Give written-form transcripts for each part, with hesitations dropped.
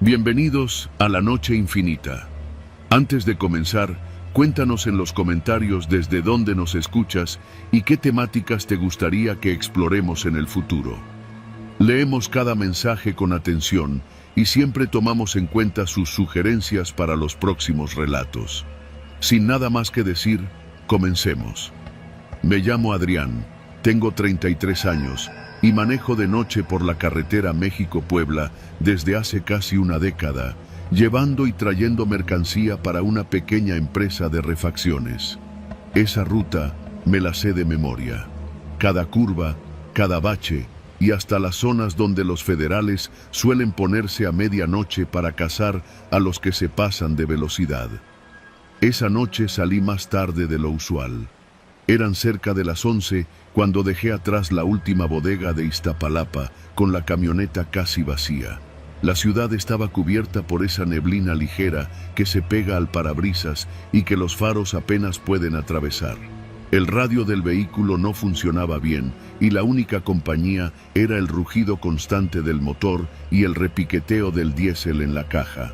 Bienvenidos a La Noche Infinita. Antes de comenzar, cuéntanos en los comentarios desde dónde nos escuchas y qué temáticas te gustaría que exploremos en el futuro. Leemos cada mensaje con atención y siempre tomamos en cuenta sus sugerencias para los próximos relatos. Sin nada más que decir, comencemos. Me llamo Adrián, tengo 33 años y manejo de noche por la carretera México-Puebla desde hace casi una década, llevando y trayendo mercancía para una pequeña empresa de refacciones. Esa ruta me la sé de memoria. Cada curva, cada bache y hasta las zonas donde los federales suelen ponerse a medianoche para cazar a los que se pasan de velocidad. Esa noche salí más tarde de lo usual. Eran cerca de las 11 cuando dejé atrás la última bodega de Iztapalapa con la camioneta casi vacía. La ciudad estaba cubierta por esa neblina ligera que se pega al parabrisas y que los faros apenas pueden atravesar. El radio del vehículo no funcionaba bien y la única compañía era el rugido constante del motor y el repiqueteo del diésel en la caja.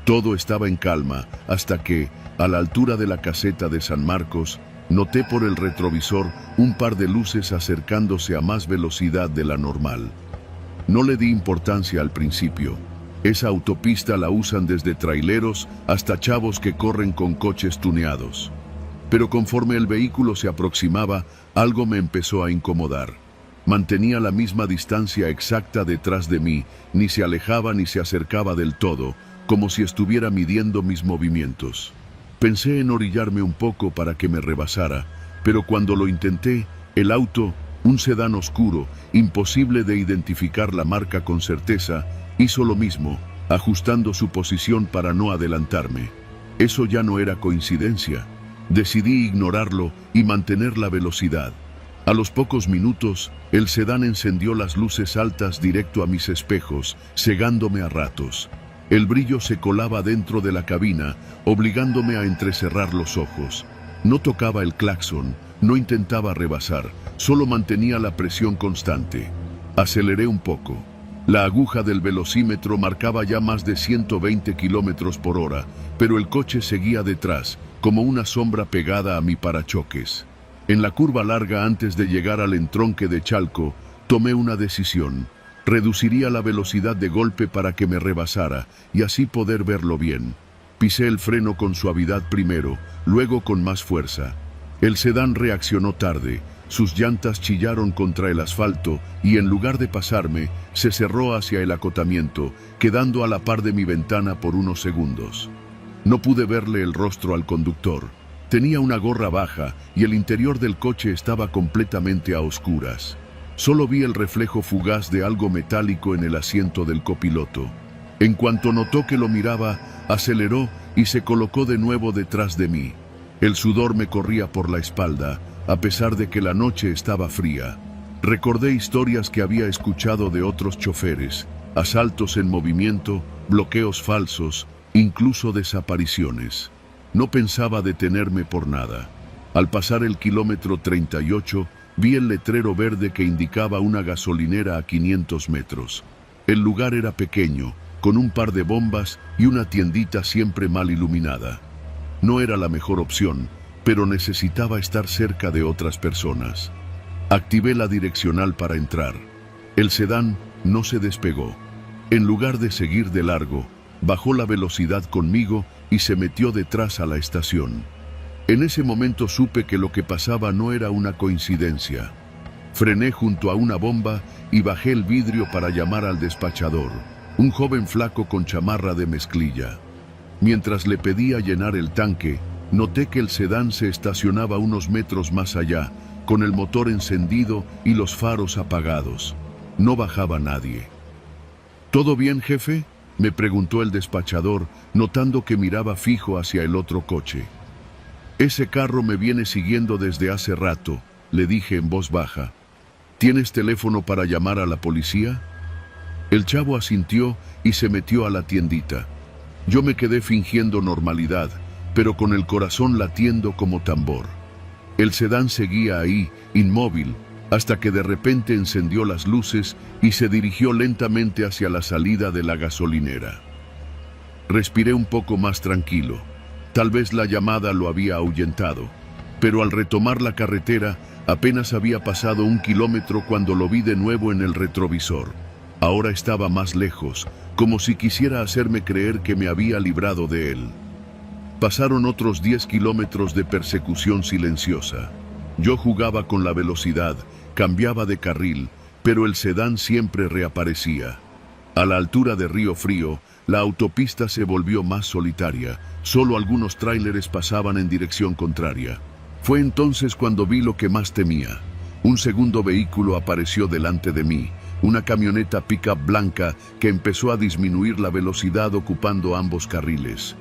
Todo estaba en calma hasta que, a la altura de la caseta de San Marcos, noté por el retrovisor un par de luces acercándose a más velocidad de la normal. No le di importancia al principio. Esa autopista la usan desde traileros hasta chavos que corren con coches tuneados. Pero conforme el vehículo se aproximaba, algo me empezó a incomodar. Mantenía la misma distancia exacta detrás de mí, ni se alejaba ni se acercaba del todo, como si estuviera midiendo mis movimientos. Pensé en orillarme un poco para que me rebasara, pero cuando lo intenté, el auto, un sedán oscuro, imposible de identificar la marca con certeza, hizo lo mismo, ajustando su posición para no adelantarme. Eso ya no era coincidencia. Decidí ignorarlo y mantener la velocidad. A los pocos minutos, el sedán encendió las luces altas directo a mis espejos, cegándome a ratos. El brillo se colaba dentro de la cabina, obligándome a entrecerrar los ojos. No tocaba el claxon, no intentaba rebasar, solo mantenía la presión constante. Aceleré un poco. La aguja del velocímetro marcaba ya más de 120 kilómetros por hora, pero el coche seguía detrás, como una sombra pegada a mi parachoques. En la curva larga antes de llegar al entronque de Chalco, tomé una decisión. Reduciría la velocidad de golpe para que me rebasara y así poder verlo bien. Pisé el freno con suavidad primero, luego con más fuerza. El sedán reaccionó tarde, sus llantas chillaron contra el asfalto y en lugar de pasarme, se cerró hacia el acotamiento, quedando a la par de mi ventana por unos segundos. No pude verle el rostro al conductor. Tenía una gorra baja y el interior del coche estaba completamente a oscuras. Solo vi el reflejo fugaz de algo metálico en el asiento del copiloto. En cuanto notó que lo miraba, aceleró y se colocó de nuevo detrás de mí. El sudor me corría por la espalda, a pesar de que la noche estaba fría. Recordé historias que había escuchado de otros choferes, asaltos en movimiento, bloqueos falsos, incluso desapariciones. No pensaba detenerme por nada. Al pasar el kilómetro 38, vi el letrero verde que indicaba una gasolinera a 500 metros. El lugar era pequeño, con un par de bombas y una tiendita siempre mal iluminada. No era la mejor opción, pero necesitaba estar cerca de otras personas. Activé la direccional para entrar. El sedán no se despegó. En lugar de seguir de largo, bajó la velocidad conmigo y se metió detrás a la estación. En ese momento supe que lo que pasaba no era una coincidencia. Frené junto a una bomba y bajé el vidrio para llamar al despachador, un joven flaco con chamarra de mezclilla. Mientras le pedía llenar el tanque, noté que el sedán se estacionaba unos metros más allá, con el motor encendido y los faros apagados. No bajaba nadie. ¿Todo bien, jefe?, me preguntó el despachador, notando que miraba fijo hacia el otro coche. Ese carro me viene siguiendo desde hace rato, le dije en voz baja. ¿Tienes teléfono para llamar a la policía? El chavo asintió y se metió a la tiendita. Yo me quedé fingiendo normalidad, pero con el corazón latiendo como tambor. El sedán seguía ahí, inmóvil, hasta que de repente encendió las luces y se dirigió lentamente hacia la salida de la gasolinera. Respiré un poco más tranquilo. Tal vez la llamada lo había ahuyentado. Pero al retomar la carretera, apenas había pasado 1 kilómetro cuando lo vi de nuevo en el retrovisor. Ahora estaba más lejos, como si quisiera hacerme creer que me había librado de él. Pasaron otros 10 kilómetros de persecución silenciosa. Yo jugaba con la velocidad, cambiaba de carril, pero el sedán siempre reaparecía. A la altura de Río Frío, la autopista se volvió más solitaria. Solo algunos tráileres pasaban en dirección contraria. Fue entonces cuando vi lo que más temía. Un segundo vehículo apareció delante de mí, una camioneta pick-up blanca que empezó a disminuir la velocidad ocupando ambos carriles.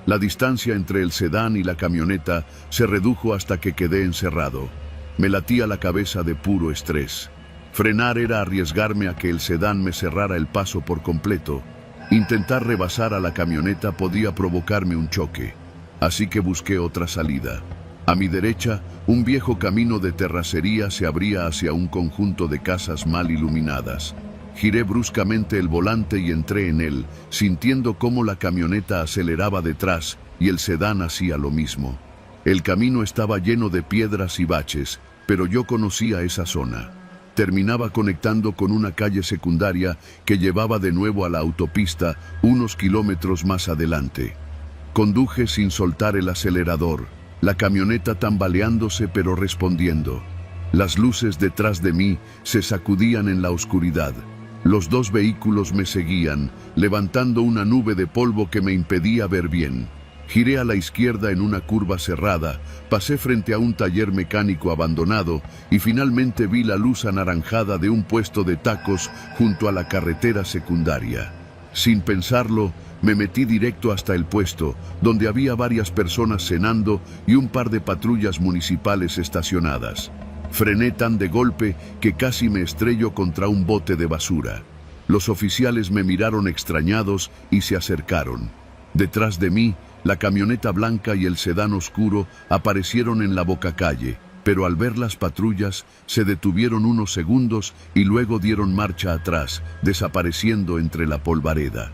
La distancia entre el sedán y la camioneta se redujo hasta que quedé encerrado. Me latía la cabeza de puro estrés. Frenar era arriesgarme a que el sedán me cerrara el paso por completo. Intentar rebasar a la camioneta podía provocarme un choque, así que busqué otra salida. A mi derecha, un viejo camino de terracería se abría hacia un conjunto de casas mal iluminadas. Giré bruscamente el volante y entré en él, sintiendo cómo la camioneta aceleraba detrás y el sedán hacía lo mismo. El camino estaba lleno de piedras y baches, pero yo conocía esa zona. Terminaba conectando con una calle secundaria que llevaba de nuevo a la autopista unos kilómetros más adelante. Conduje sin soltar el acelerador, la camioneta tambaleándose pero respondiendo. Las luces detrás de mí se sacudían en la oscuridad. Los 2 vehículos me seguían, levantando una nube de polvo que me impedía ver bien. Giré a la izquierda en una curva cerrada, pasé frente a un taller mecánico abandonado y finalmente vi la luz anaranjada de un puesto de tacos junto a la carretera secundaria. Sin pensarlo, me metí directo hasta el puesto, donde había varias personas cenando y un par de patrullas municipales estacionadas. Frené tan de golpe que casi me estrello contra un bote de basura. Los oficiales me miraron extrañados y se acercaron. Detrás de mí, la camioneta blanca y el sedán oscuro aparecieron en la bocacalle, pero al ver las patrullas se detuvieron unos segundos y luego dieron marcha atrás, desapareciendo entre la polvareda.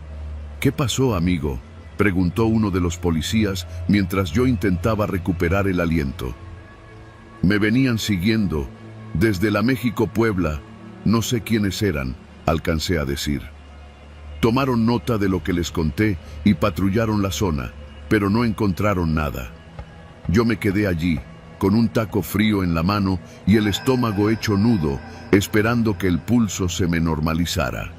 «¿Qué pasó, amigo?», preguntó uno de los policías mientras yo intentaba recuperar el aliento. «Me venían siguiendo, desde la México-Puebla, no sé quiénes eran», alcancé a decir. Tomaron nota de lo que les conté y patrullaron la zona, pero no encontraron nada. Yo me quedé allí, con un taco frío en la mano y el estómago hecho nudo, esperando que el pulso se me normalizara.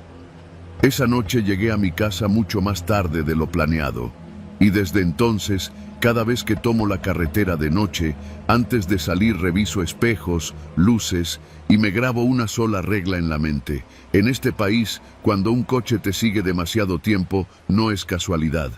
Esa noche llegué a mi casa mucho más tarde de lo planeado, y desde entonces, cada vez que tomo la carretera de noche, antes de salir reviso espejos, luces y me grabo una sola regla en la mente. En este país, cuando un coche te sigue demasiado tiempo, no es casualidad.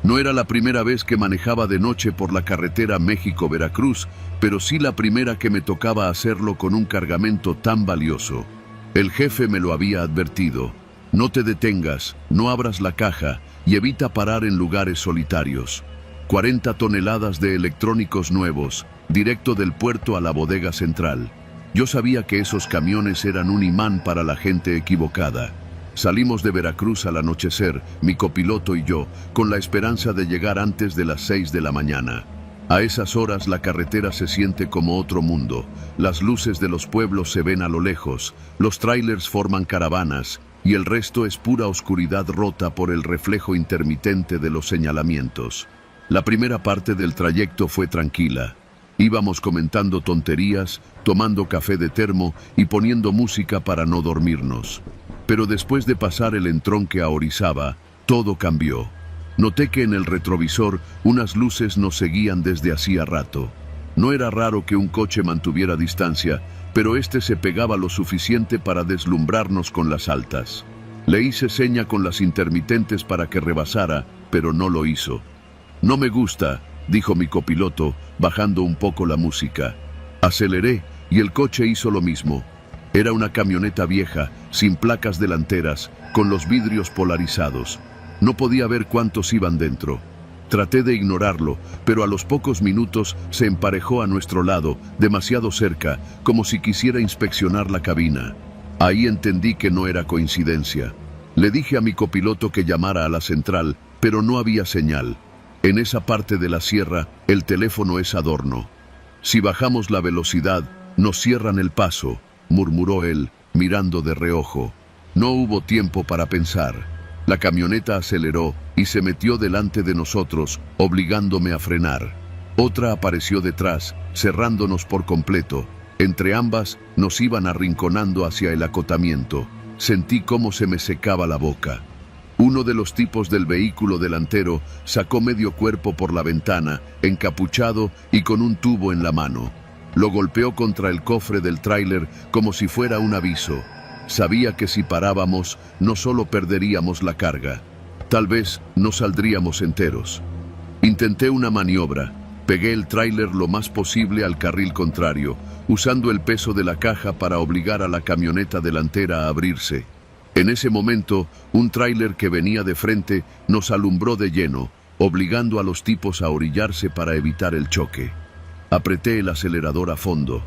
No era la primera vez que manejaba de noche por la carretera México-Veracruz, pero sí la primera que me tocaba hacerlo con un cargamento tan valioso. El jefe me lo había advertido. No te detengas, no abras la caja y evita parar en lugares solitarios. 40 toneladas de electrónicos nuevos, directo del puerto a la bodega central. Yo sabía que esos camiones eran un imán para la gente equivocada. Salimos de Veracruz al anochecer, mi copiloto y yo, con la esperanza de llegar antes de las 6 de la mañana. A esas horas la carretera se siente como otro mundo. Las luces de los pueblos se ven a lo lejos, los tráilers forman caravanas, y el resto es pura oscuridad rota por el reflejo intermitente de los señalamientos. La primera parte del trayecto fue tranquila. Íbamos comentando tonterías, tomando café de termo y poniendo música para no dormirnos. Pero después de pasar el entronque a Orizaba, todo cambió. Noté que en el retrovisor unas luces nos seguían desde hacía rato. No era raro que un coche mantuviera distancia, pero este se pegaba lo suficiente para deslumbrarnos con las altas. Le hice seña con las intermitentes para que rebasara, pero no lo hizo. «No me gusta», dijo mi copiloto, bajando un poco la música. Aceleré y el coche hizo lo mismo. Era una camioneta vieja, sin placas delanteras, con los vidrios polarizados. No podía ver cuántos iban dentro. Traté de ignorarlo, pero a los pocos minutos se emparejó a nuestro lado, demasiado cerca, como si quisiera inspeccionar la cabina. Ahí entendí que no era coincidencia. Le dije a mi copiloto que llamara a la central, pero no había señal. En esa parte de la sierra, el teléfono es adorno. Si bajamos la velocidad, nos cierran el paso, murmuró él, mirando de reojo. No hubo tiempo para pensar. La camioneta aceleró y se metió delante de nosotros, obligándome a frenar. Otra apareció detrás, cerrándonos por completo. Entre ambas nos iban arrinconando hacia el acotamiento. Sentí cómo se me secaba la boca. Uno de los tipos del vehículo delantero sacó medio cuerpo por la ventana, encapuchado y con un tubo en la mano. Lo golpeó contra el cofre del tráiler como si fuera un aviso. Sabía que si parábamos, no solo perderíamos la carga, tal vez no saldríamos enteros. Intenté una maniobra. Pegué el tráiler lo más posible al carril contrario, usando el peso de la caja para obligar a la camioneta delantera a abrirse. En ese momento, un tráiler que venía de frente nos alumbró de lleno, obligando a los tipos a orillarse para evitar el choque. Apreté el acelerador a fondo,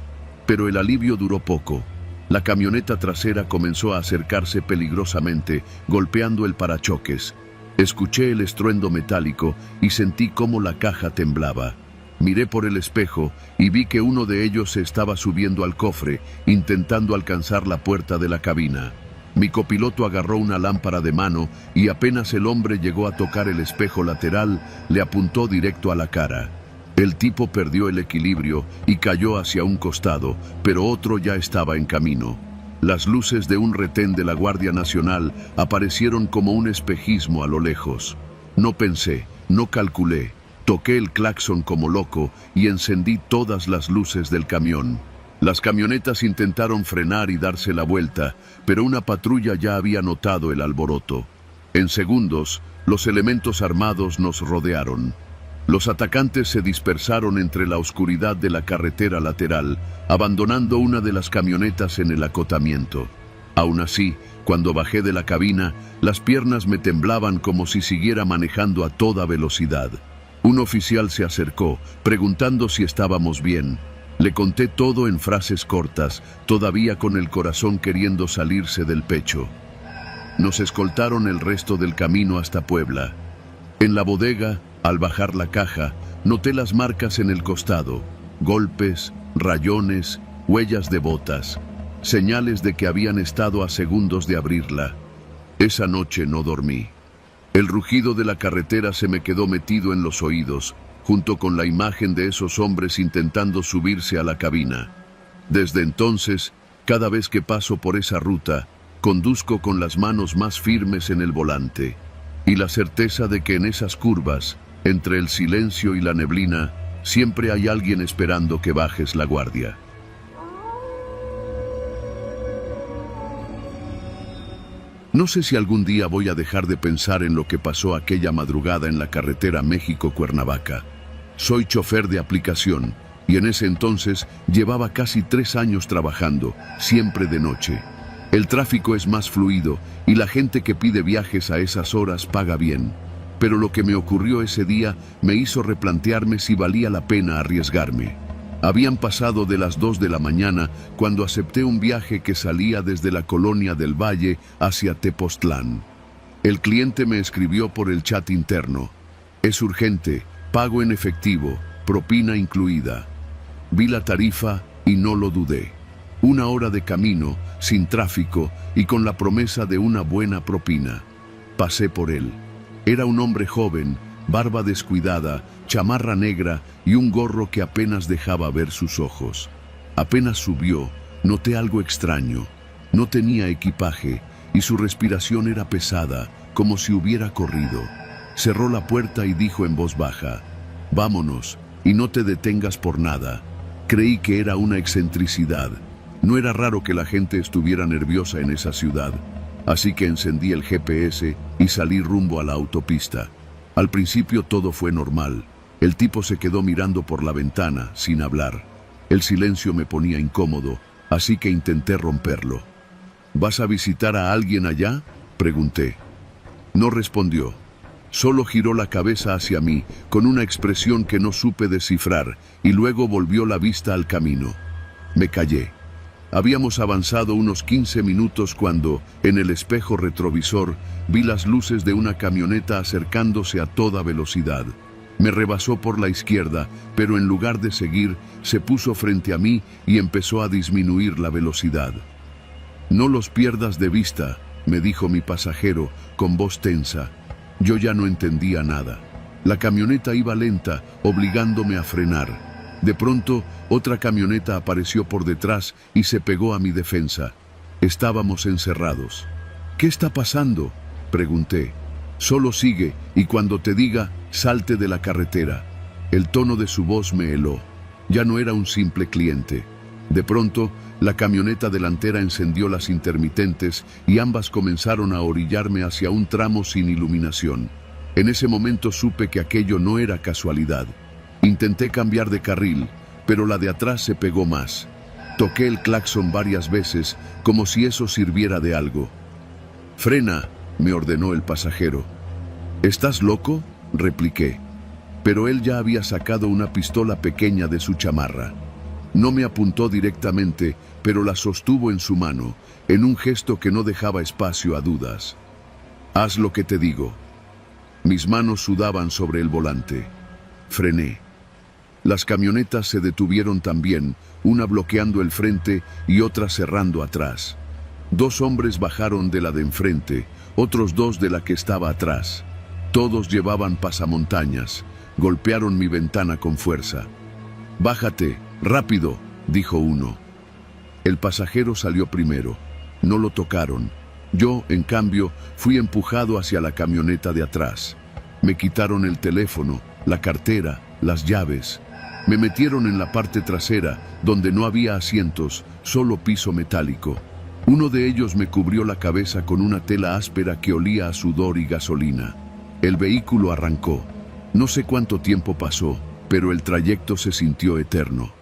pero el alivio duró poco. La camioneta trasera comenzó a acercarse peligrosamente, golpeando el parachoques. Escuché el estruendo metálico y sentí cómo la caja temblaba. Miré por el espejo y vi que uno de ellos se estaba subiendo al cofre, intentando alcanzar la puerta de la cabina. Mi copiloto agarró una lámpara de mano y apenas el hombre llegó a tocar el espejo lateral, le apuntó directo a la cara. El tipo perdió el equilibrio y cayó hacia un costado, pero otro ya estaba en camino. Las luces de un retén de la Guardia Nacional aparecieron como un espejismo a lo lejos. No pensé, no calculé. Toqué el claxon como loco y encendí todas las luces del camión. Las camionetas intentaron frenar y darse la vuelta, pero una patrulla ya había notado el alboroto. En segundos, los elementos armados nos rodearon. Los atacantes se dispersaron entre la oscuridad de la carretera lateral, abandonando una de las camionetas en el acotamiento. Aún así, cuando bajé de la cabina, las piernas me temblaban como si siguiera manejando a toda velocidad. Un oficial se acercó, preguntando si estábamos bien. Le conté todo en frases cortas, todavía con el corazón queriendo salirse del pecho. Nos escoltaron el resto del camino hasta Puebla. En la bodega, al bajar la caja, noté las marcas en el costado, golpes, rayones, huellas de botas, señales de que habían estado a segundos de abrirla. Esa noche no dormí. El rugido de la carretera se me quedó metido en los oídos, junto con la imagen de esos hombres intentando subirse a la cabina. Desde entonces, cada vez que paso por esa ruta, conduzco con las manos más firmes en el volante, y la certeza de que en esas curvas, entre el silencio y la neblina, siempre hay alguien esperando que bajes la guardia. No sé si algún día voy a dejar de pensar en lo que pasó aquella madrugada en la carretera México-Cuernavaca. Soy chofer de aplicación y en ese entonces llevaba casi 3 años trabajando, siempre de noche. El tráfico es más fluido y la gente que pide viajes a esas horas paga bien. Pero lo que me ocurrió ese día me hizo replantearme si valía la pena arriesgarme. Habían pasado de las 2 de la mañana cuando acepté un viaje que salía desde la Colonia del Valle hacia Tepoztlán. El cliente me escribió por el chat interno. Es urgente, pago en efectivo, propina incluida. Vi la tarifa y no lo dudé. 1 hora de camino, sin tráfico y con la promesa de una buena propina. Pasé por él. Era un hombre joven, barba descuidada, chamarra negra y un gorro que apenas dejaba ver sus ojos. Apenas subió, noté algo extraño. No tenía equipaje y su respiración era pesada, como si hubiera corrido. Cerró la puerta y dijo en voz baja: «Vámonos, y no te detengas por nada». Creí que era una excentricidad. No era raro que la gente estuviera nerviosa en esa ciudad. Así que encendí el GPS y salí rumbo a la autopista. Al principio todo fue normal. El tipo se quedó mirando por la ventana, sin hablar. El silencio me ponía incómodo, así que intenté romperlo. «¿Vas a visitar a alguien allá?», pregunté. No respondió. Solo giró la cabeza hacia mí, con una expresión que no supe descifrar, y luego volvió la vista al camino. Me callé. Habíamos avanzado unos 15 minutos cuando, en el espejo retrovisor, vi las luces de una camioneta acercándose a toda velocidad. Me rebasó por la izquierda, pero en lugar de seguir, se puso frente a mí y empezó a disminuir la velocidad. «No los pierdas de vista», me dijo mi pasajero con voz tensa. Yo ya no entendía nada. La camioneta iba lenta, obligándome a frenar. De pronto, otra camioneta apareció por detrás y se pegó a mi defensa. Estábamos encerrados. «¿Qué está pasando?», pregunté. «Solo sigue y cuando te diga, salte de la carretera». El tono de su voz me heló. Ya no era un simple cliente. De pronto, la camioneta delantera encendió las intermitentes y ambas comenzaron a orillarme hacia un tramo sin iluminación. En ese momento supe que aquello no era casualidad. Intenté cambiar de carril, pero la de atrás se pegó más. Toqué el claxon varias veces, como si eso sirviera de algo. «Frena», me ordenó el pasajero. «¿Estás loco?», repliqué. Pero él ya había sacado una pistola pequeña de su chamarra. No me apuntó directamente, pero la sostuvo en su mano, en un gesto que no dejaba espacio a dudas. «Haz lo que te digo». Mis manos sudaban sobre el volante. Frené. Las camionetas se detuvieron también, una bloqueando el frente y otra cerrando atrás. 2 hombres bajaron de la de enfrente, otros 2 de la que estaba atrás. Todos llevaban pasamontañas. Golpearon mi ventana con fuerza. «Bájate, rápido», dijo uno. El pasajero salió primero. No lo tocaron. Yo, en cambio, fui empujado hacia la camioneta de atrás. Me quitaron el teléfono, la cartera, las llaves. Me metieron en la parte trasera, donde no había asientos, solo piso metálico. Uno de ellos me cubrió la cabeza con una tela áspera que olía a sudor y gasolina. El vehículo arrancó. No sé cuánto tiempo pasó, pero el trayecto se sintió eterno.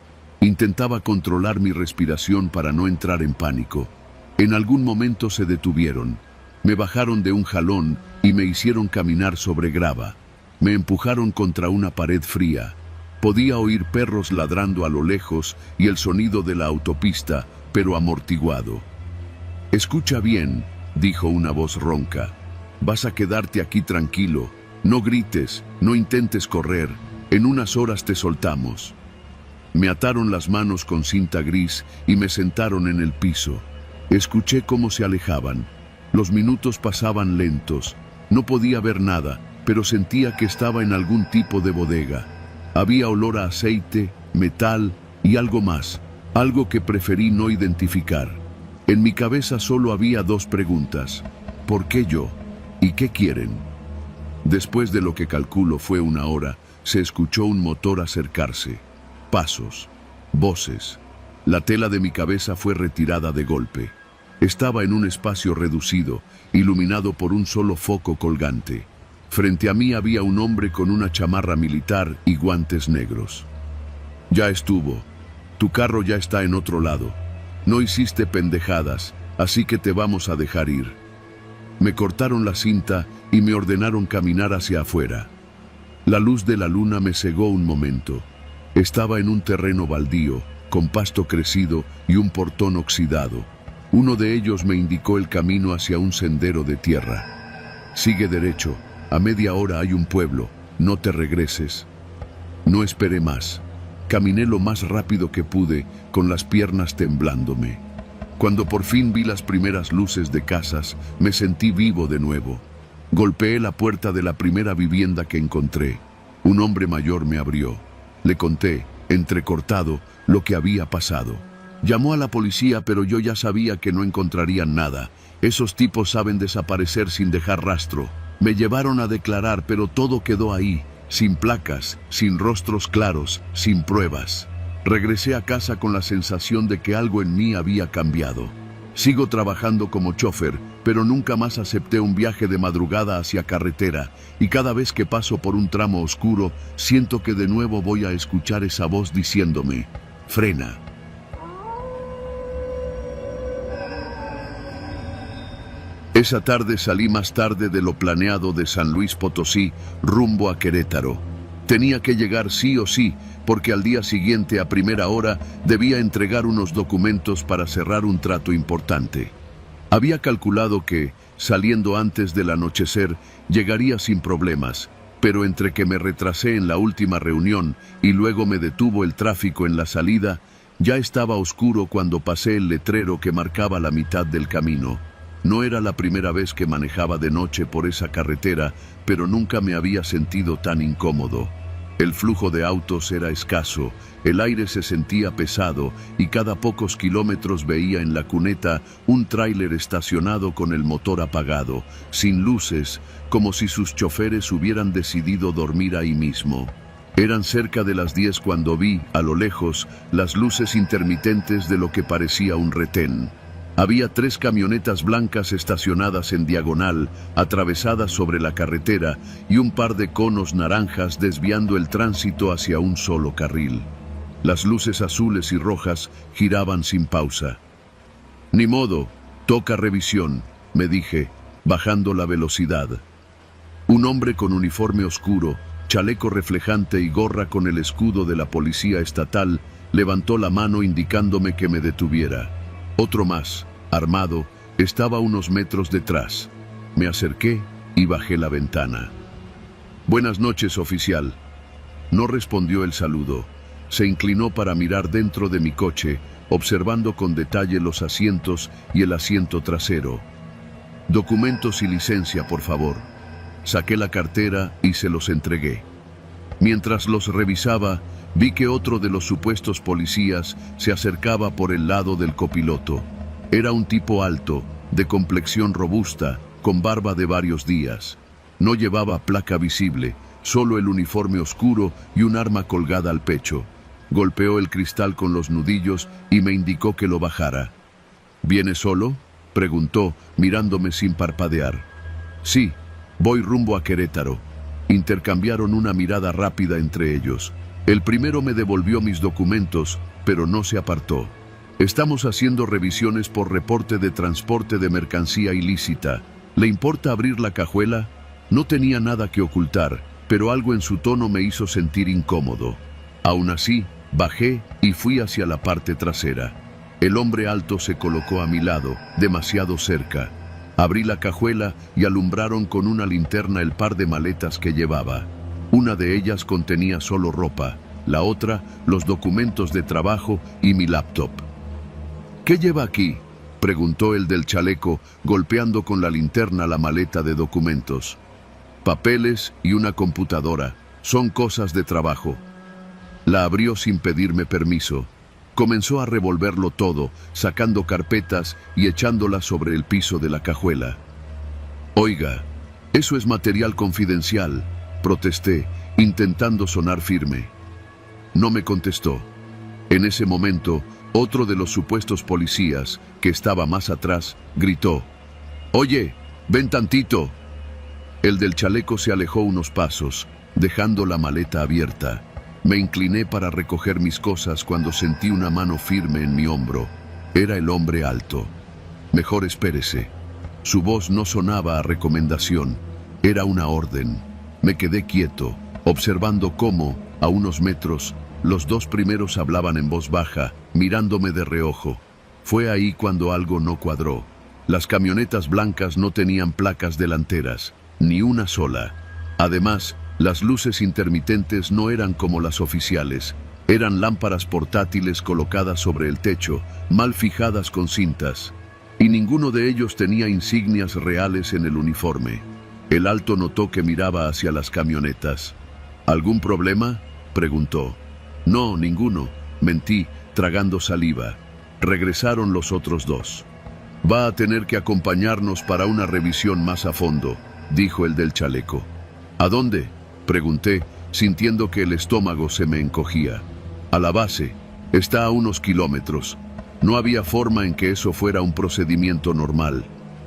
Intentaba controlar mi respiración para no entrar en pánico. En algún momento se detuvieron. Me bajaron de un jalón y me hicieron caminar sobre grava. Me empujaron contra una pared fría. Podía oír perros ladrando a lo lejos y el sonido de la autopista, pero amortiguado. «Escucha bien», dijo una voz ronca. «Vas a quedarte aquí tranquilo. No grites, no intentes correr. En unas horas te soltamos». Me ataron las manos con cinta gris y me sentaron en el piso. Escuché cómo se alejaban. Los minutos pasaban lentos. No podía ver nada, pero sentía que estaba en algún tipo de bodega. Había olor a aceite, metal y algo más, algo que preferí no identificar. En mi cabeza solo había 2 preguntas. ¿Por qué yo? ¿Y qué quieren? Después de lo que calculo fue 1 hora, se escuchó un motor acercarse. Pasos, voces. La tela de mi cabeza fue retirada de golpe. Estaba en un espacio reducido, iluminado por un solo foco colgante. Frente a mí había un hombre con una chamarra militar y guantes negros. «Ya estuvo. Tu carro ya está en otro lado. No hiciste pendejadas, así que te vamos a dejar ir». Me cortaron la cinta y me ordenaron caminar hacia afuera. La luz de la luna me cegó un momento. Estaba en un terreno baldío, con pasto crecido y un portón oxidado. Uno de ellos me indicó el camino hacia un sendero de tierra. «Sigue derecho. A media hora hay un pueblo. No te regreses». No esperé más. Caminé lo más rápido que pude, con las piernas temblándome. Cuando por fin vi las primeras luces de casas, me sentí vivo de nuevo. Golpeé la puerta de la primera vivienda que encontré. Un hombre mayor me abrió. Le conté, entrecortado, lo que había pasado. Llamó a la policía, pero yo ya sabía que no encontrarían nada. Esos tipos saben desaparecer sin dejar rastro. Me llevaron a declarar, pero todo quedó ahí, sin placas, sin rostros claros, sin pruebas. Regresé a casa con la sensación de que algo en mí había cambiado. Sigo trabajando como chofer, pero nunca más acepté un viaje de madrugada hacia carretera, y cada vez que paso por un tramo oscuro, siento que de nuevo voy a escuchar esa voz diciéndome: «Frena». Esa tarde salí más tarde de lo planeado de San Luis Potosí, rumbo a Querétaro. Tenía que llegar sí o sí, porque al día siguiente a primera hora debía entregar unos documentos para cerrar un trato importante. Había calculado que, saliendo antes del anochecer, llegaría sin problemas, pero entre que me retrasé en la última reunión y luego me detuvo el tráfico en la salida, ya estaba oscuro cuando pasé el letrero que marcaba la mitad del camino. No era la primera vez que manejaba de noche por esa carretera, pero nunca me había sentido tan incómodo. El flujo de autos era escaso, el aire se sentía pesado y cada pocos kilómetros veía en la cuneta un tráiler estacionado con el motor apagado, sin luces, como si sus choferes hubieran decidido dormir ahí mismo. Eran cerca de las 10 cuando vi, a lo lejos, las luces intermitentes de lo que parecía un retén. Había 3 camionetas blancas estacionadas en diagonal, atravesadas sobre la carretera, y un par de conos naranjas desviando el tránsito hacia un solo carril. Las luces azules y rojas giraban sin pausa. «Ni modo, toca revisión», me dije, bajando la velocidad. Un hombre con uniforme oscuro, chaleco reflejante y gorra con el escudo de la policía estatal, levantó la mano indicándome que me detuviera. Otro más, armado, estaba a unos metros detrás. Me acerqué y bajé la ventana. «Buenas noches, oficial». No respondió el saludo. Se inclinó para mirar dentro de mi coche, observando con detalle los asientos y el asiento trasero. «Documentos y licencia, por favor». Saqué la cartera y se los entregué. Mientras los revisaba, vi que otro de los supuestos policías se acercaba por el lado del copiloto. Era un tipo alto, de complexión robusta, con barba de varios días. No llevaba placa visible, solo el uniforme oscuro y un arma colgada al pecho. Golpeó el cristal con los nudillos y me indicó que lo bajara. «¿Viene solo?», preguntó, mirándome sin parpadear. «Sí, voy rumbo a Querétaro». Intercambiaron una mirada rápida entre ellos. El primero me devolvió mis documentos, pero no se apartó. «Estamos haciendo revisiones por reporte de transporte de mercancía ilícita. ¿Le importa abrir la cajuela?». No tenía nada que ocultar, pero algo en su tono me hizo sentir incómodo. Aún así, bajé y fui hacia la parte trasera. El hombre alto se colocó a mi lado, demasiado cerca. Abrí la cajuela y alumbraron con una linterna el par de maletas que llevaba. Una de ellas contenía solo ropa, la otra, los documentos de trabajo y mi laptop. «¿Qué lleva aquí?», preguntó el del chaleco, golpeando con la linterna la maleta de documentos. «Papeles y una computadora. Son cosas de trabajo». La abrió sin pedirme permiso. Comenzó a revolverlo todo, sacando carpetas y echándolas sobre el piso de la cajuela. «Oiga, eso es material confidencial», protesté, intentando sonar firme. No me contestó. En ese momento, otro de los supuestos policías, que estaba más atrás, gritó: «Oye, ven tantito». El del chaleco se alejó unos pasos, dejando la maleta abierta. Me incliné para recoger mis cosas cuando sentí una mano firme en mi hombro. Era el hombre alto. «Mejor espérese». Su voz no sonaba a recomendación, era una orden. Me quedé quieto, observando cómo, a unos metros, los 2 primeros hablaban en voz baja, mirándome de reojo. Fue ahí cuando algo no cuadró. Las camionetas blancas no tenían placas delanteras, ni una sola. Además, las luces intermitentes no eran como las oficiales. Eran lámparas portátiles colocadas sobre el techo, mal fijadas con cintas. Y ninguno de ellos tenía insignias reales en el uniforme. El alto notó que miraba hacia las camionetas. «¿Algún problema?», preguntó. «No, ninguno», mentí, tragando saliva. Regresaron los otros 2. «Va a tener que acompañarnos para una revisión más a fondo», dijo el del chaleco. «¿A dónde?», pregunté, sintiendo que el estómago se me encogía. «A la base. Está a unos kilómetros». No había forma en que eso fuera un procedimiento normal.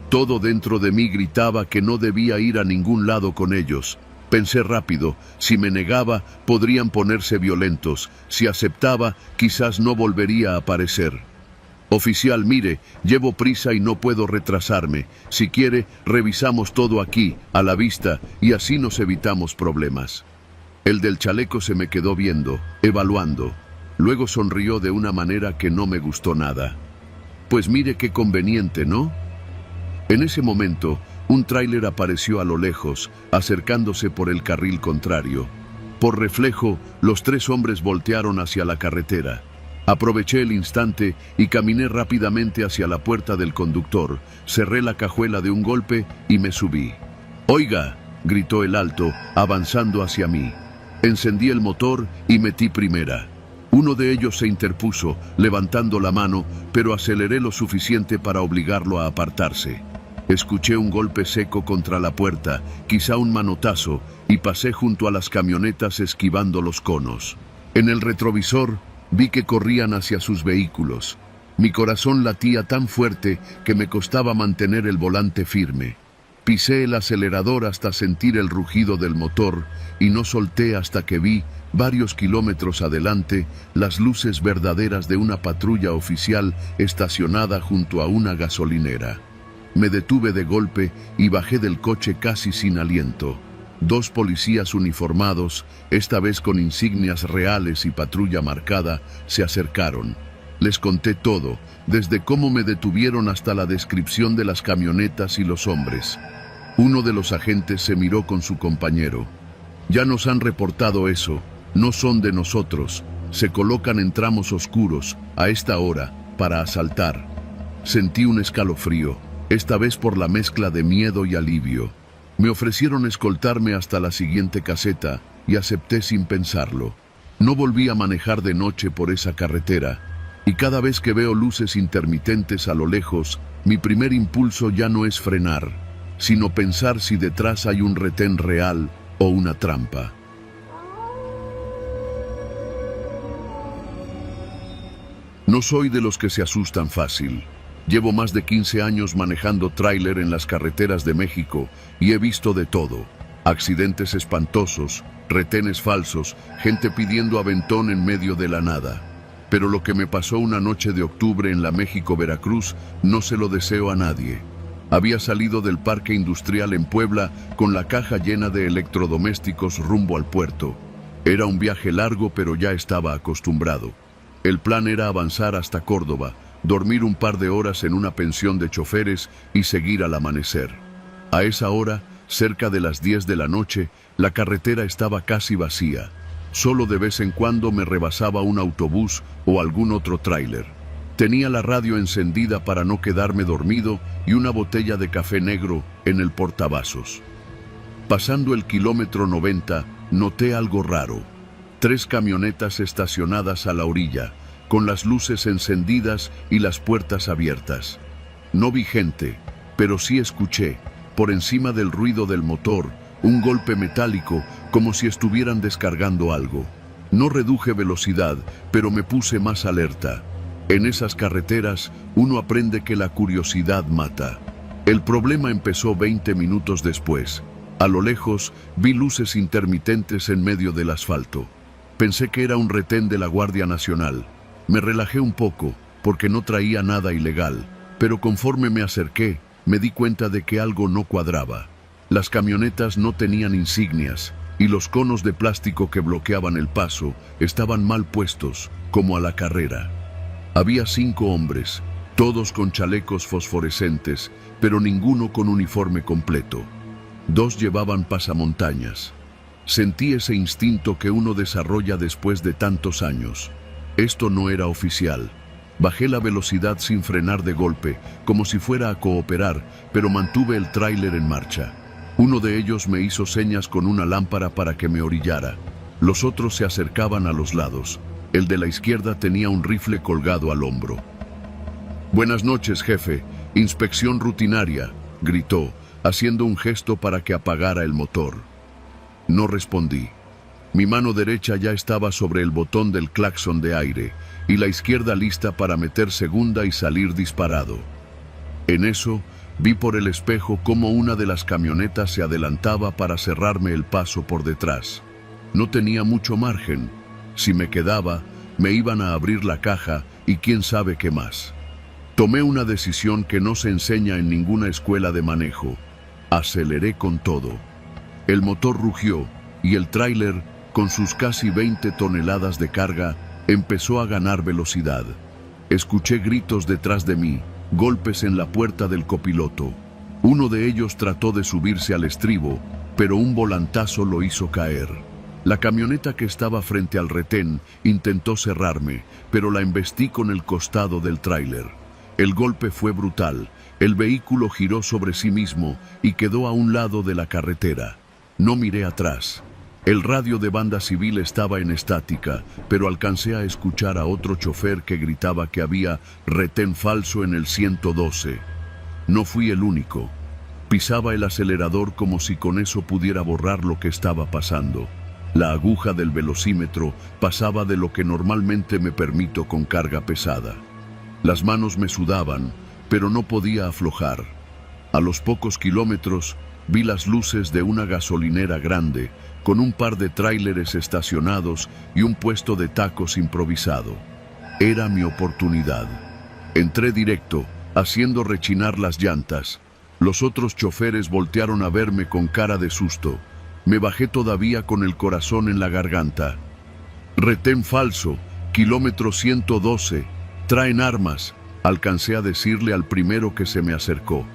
Todo dentro de mí gritaba que no debía ir a ningún lado con ellos. Pensé rápido, si me negaba, podrían ponerse violentos. Si aceptaba, quizás no volvería a aparecer. «Oficial, mire, llevo prisa y no puedo retrasarme. Si quiere, revisamos todo aquí, a la vista, y así nos evitamos problemas». El del chaleco se me quedó viendo, evaluando. Luego sonrió de una manera que no me gustó nada. Pues mire qué conveniente, ¿no? En ese momento, un tráiler apareció a lo lejos, acercándose por el carril contrario. Por reflejo, los tres hombres voltearon hacia la carretera. Aproveché el instante y caminé rápidamente hacia la puerta del conductor, cerré la cajuela de un golpe y me subí. «Oiga», gritó el alto, avanzando hacia mí. Encendí el motor y metí primera. Uno de ellos se interpuso, levantando la mano, pero aceleré lo suficiente para obligarlo a apartarse. Escuché un golpe seco contra la puerta, quizá un manotazo, y pasé junto a las camionetas esquivando los conos. En el retrovisor vi que corrían hacia sus vehículos. Mi corazón latía tan fuerte que me costaba mantener el volante firme. Pisé el acelerador hasta sentir el rugido del motor y no solté hasta que vi, varios kilómetros adelante, las luces verdaderas de una patrulla oficial estacionada junto a una gasolinera. Me detuve de golpe y bajé del coche casi sin aliento. Dos policías uniformados, esta vez con insignias reales y patrulla marcada, se acercaron. Les conté todo, desde cómo me detuvieron hasta la descripción de las camionetas y los hombres. Uno de los agentes se miró con su compañero. «Ya nos han reportado eso, no son de nosotros, se colocan en tramos oscuros, a esta hora, para asaltar». Sentí un escalofrío, esta vez por la mezcla de miedo y alivio. Me ofrecieron escoltarme hasta la siguiente caseta y acepté sin pensarlo. No volví a manejar de noche por esa carretera, y cada vez que veo luces intermitentes a lo lejos, mi primer impulso ya no es frenar, sino pensar si detrás hay un retén real o una trampa. No soy de los que se asustan fácil. Llevo más de 15 años manejando tráiler en las carreteras de México y he visto de todo. Accidentes espantosos, retenes falsos, gente pidiendo aventón en medio de la nada. Pero lo que me pasó una noche de octubre en la México-Veracruz no se lo deseo a nadie. Había salido del parque industrial en Puebla con la caja llena de electrodomésticos rumbo al puerto. Era un viaje largo, pero ya estaba acostumbrado. El plan era avanzar hasta Córdoba, dormir un par de horas en una pensión de choferes y seguir al amanecer. A esa hora, cerca de las 10 de la noche, la carretera estaba casi vacía. Solo de vez en cuando me rebasaba un autobús o algún otro tráiler. Tenía la radio encendida para no quedarme dormido y una botella de café negro en el portavasos. Pasando el kilómetro 90, noté algo raro. 3 camionetas estacionadas a la orilla, con las luces encendidas y las puertas abiertas. No vi gente, pero sí escuché, por encima del ruido del motor, un golpe metálico como si estuvieran descargando algo. No reduje velocidad, pero me puse más alerta. En esas carreteras, uno aprende que la curiosidad mata. El problema empezó 20 minutos después. A lo lejos, vi luces intermitentes en medio del asfalto. Pensé que era un retén de la Guardia Nacional. Me relajé un poco, porque no traía nada ilegal, pero conforme me acerqué, me di cuenta de que algo no cuadraba. Las camionetas no tenían insignias, y los conos de plástico que bloqueaban el paso estaban mal puestos, como a la carrera. Había 5 hombres, todos con chalecos fosforescentes, pero ninguno con uniforme completo. 2 llevaban pasamontañas. Sentí ese instinto que uno desarrolla después de tantos años. Esto no era oficial. Bajé la velocidad sin frenar de golpe, como si fuera a cooperar, pero mantuve el tráiler en marcha. Uno de ellos me hizo señas con una lámpara para que me orillara. Los otros se acercaban a los lados. El de la izquierda tenía un rifle colgado al hombro. «Buenas noches, jefe. Inspección rutinaria», gritó, haciendo un gesto para que apagara el motor. No respondí. Mi mano derecha ya estaba sobre el botón del claxon de aire y la izquierda lista para meter segunda y salir disparado. En eso, vi por el espejo cómo una de las camionetas se adelantaba para cerrarme el paso por detrás. No tenía mucho margen. Si me quedaba, me iban a abrir la caja y quién sabe qué más. Tomé una decisión que no se enseña en ninguna escuela de manejo. Aceleré con todo. El motor rugió y el tráiler, con sus casi 20 toneladas de carga, empezó a ganar velocidad. Escuché gritos detrás de mí, golpes en la puerta del copiloto. Uno de ellos trató de subirse al estribo, pero un volantazo lo hizo caer. La camioneta que estaba frente al retén intentó cerrarme, pero la embestí con el costado del tráiler. El golpe fue brutal. El vehículo giró sobre sí mismo y quedó a un lado de la carretera. No miré atrás. El radio de banda civil estaba en estática, pero alcancé a escuchar a otro chofer que gritaba que había retén falso en el 112. No fui el único. Pisaba el acelerador como si con eso pudiera borrar lo que estaba pasando. La aguja del velocímetro pasaba de lo que normalmente me permito con carga pesada. Las manos me sudaban, pero no podía aflojar. A los pocos kilómetros vi las luces de una gasolinera grande, con un par de tráileres estacionados y un puesto de tacos improvisado. Era mi oportunidad. Entré directo, haciendo rechinar las llantas. Los otros choferes voltearon a verme con cara de susto. Me bajé todavía con el corazón en la garganta. Retén falso, kilómetro 112, traen armas, alcancé a decirle al primero que se me acercó.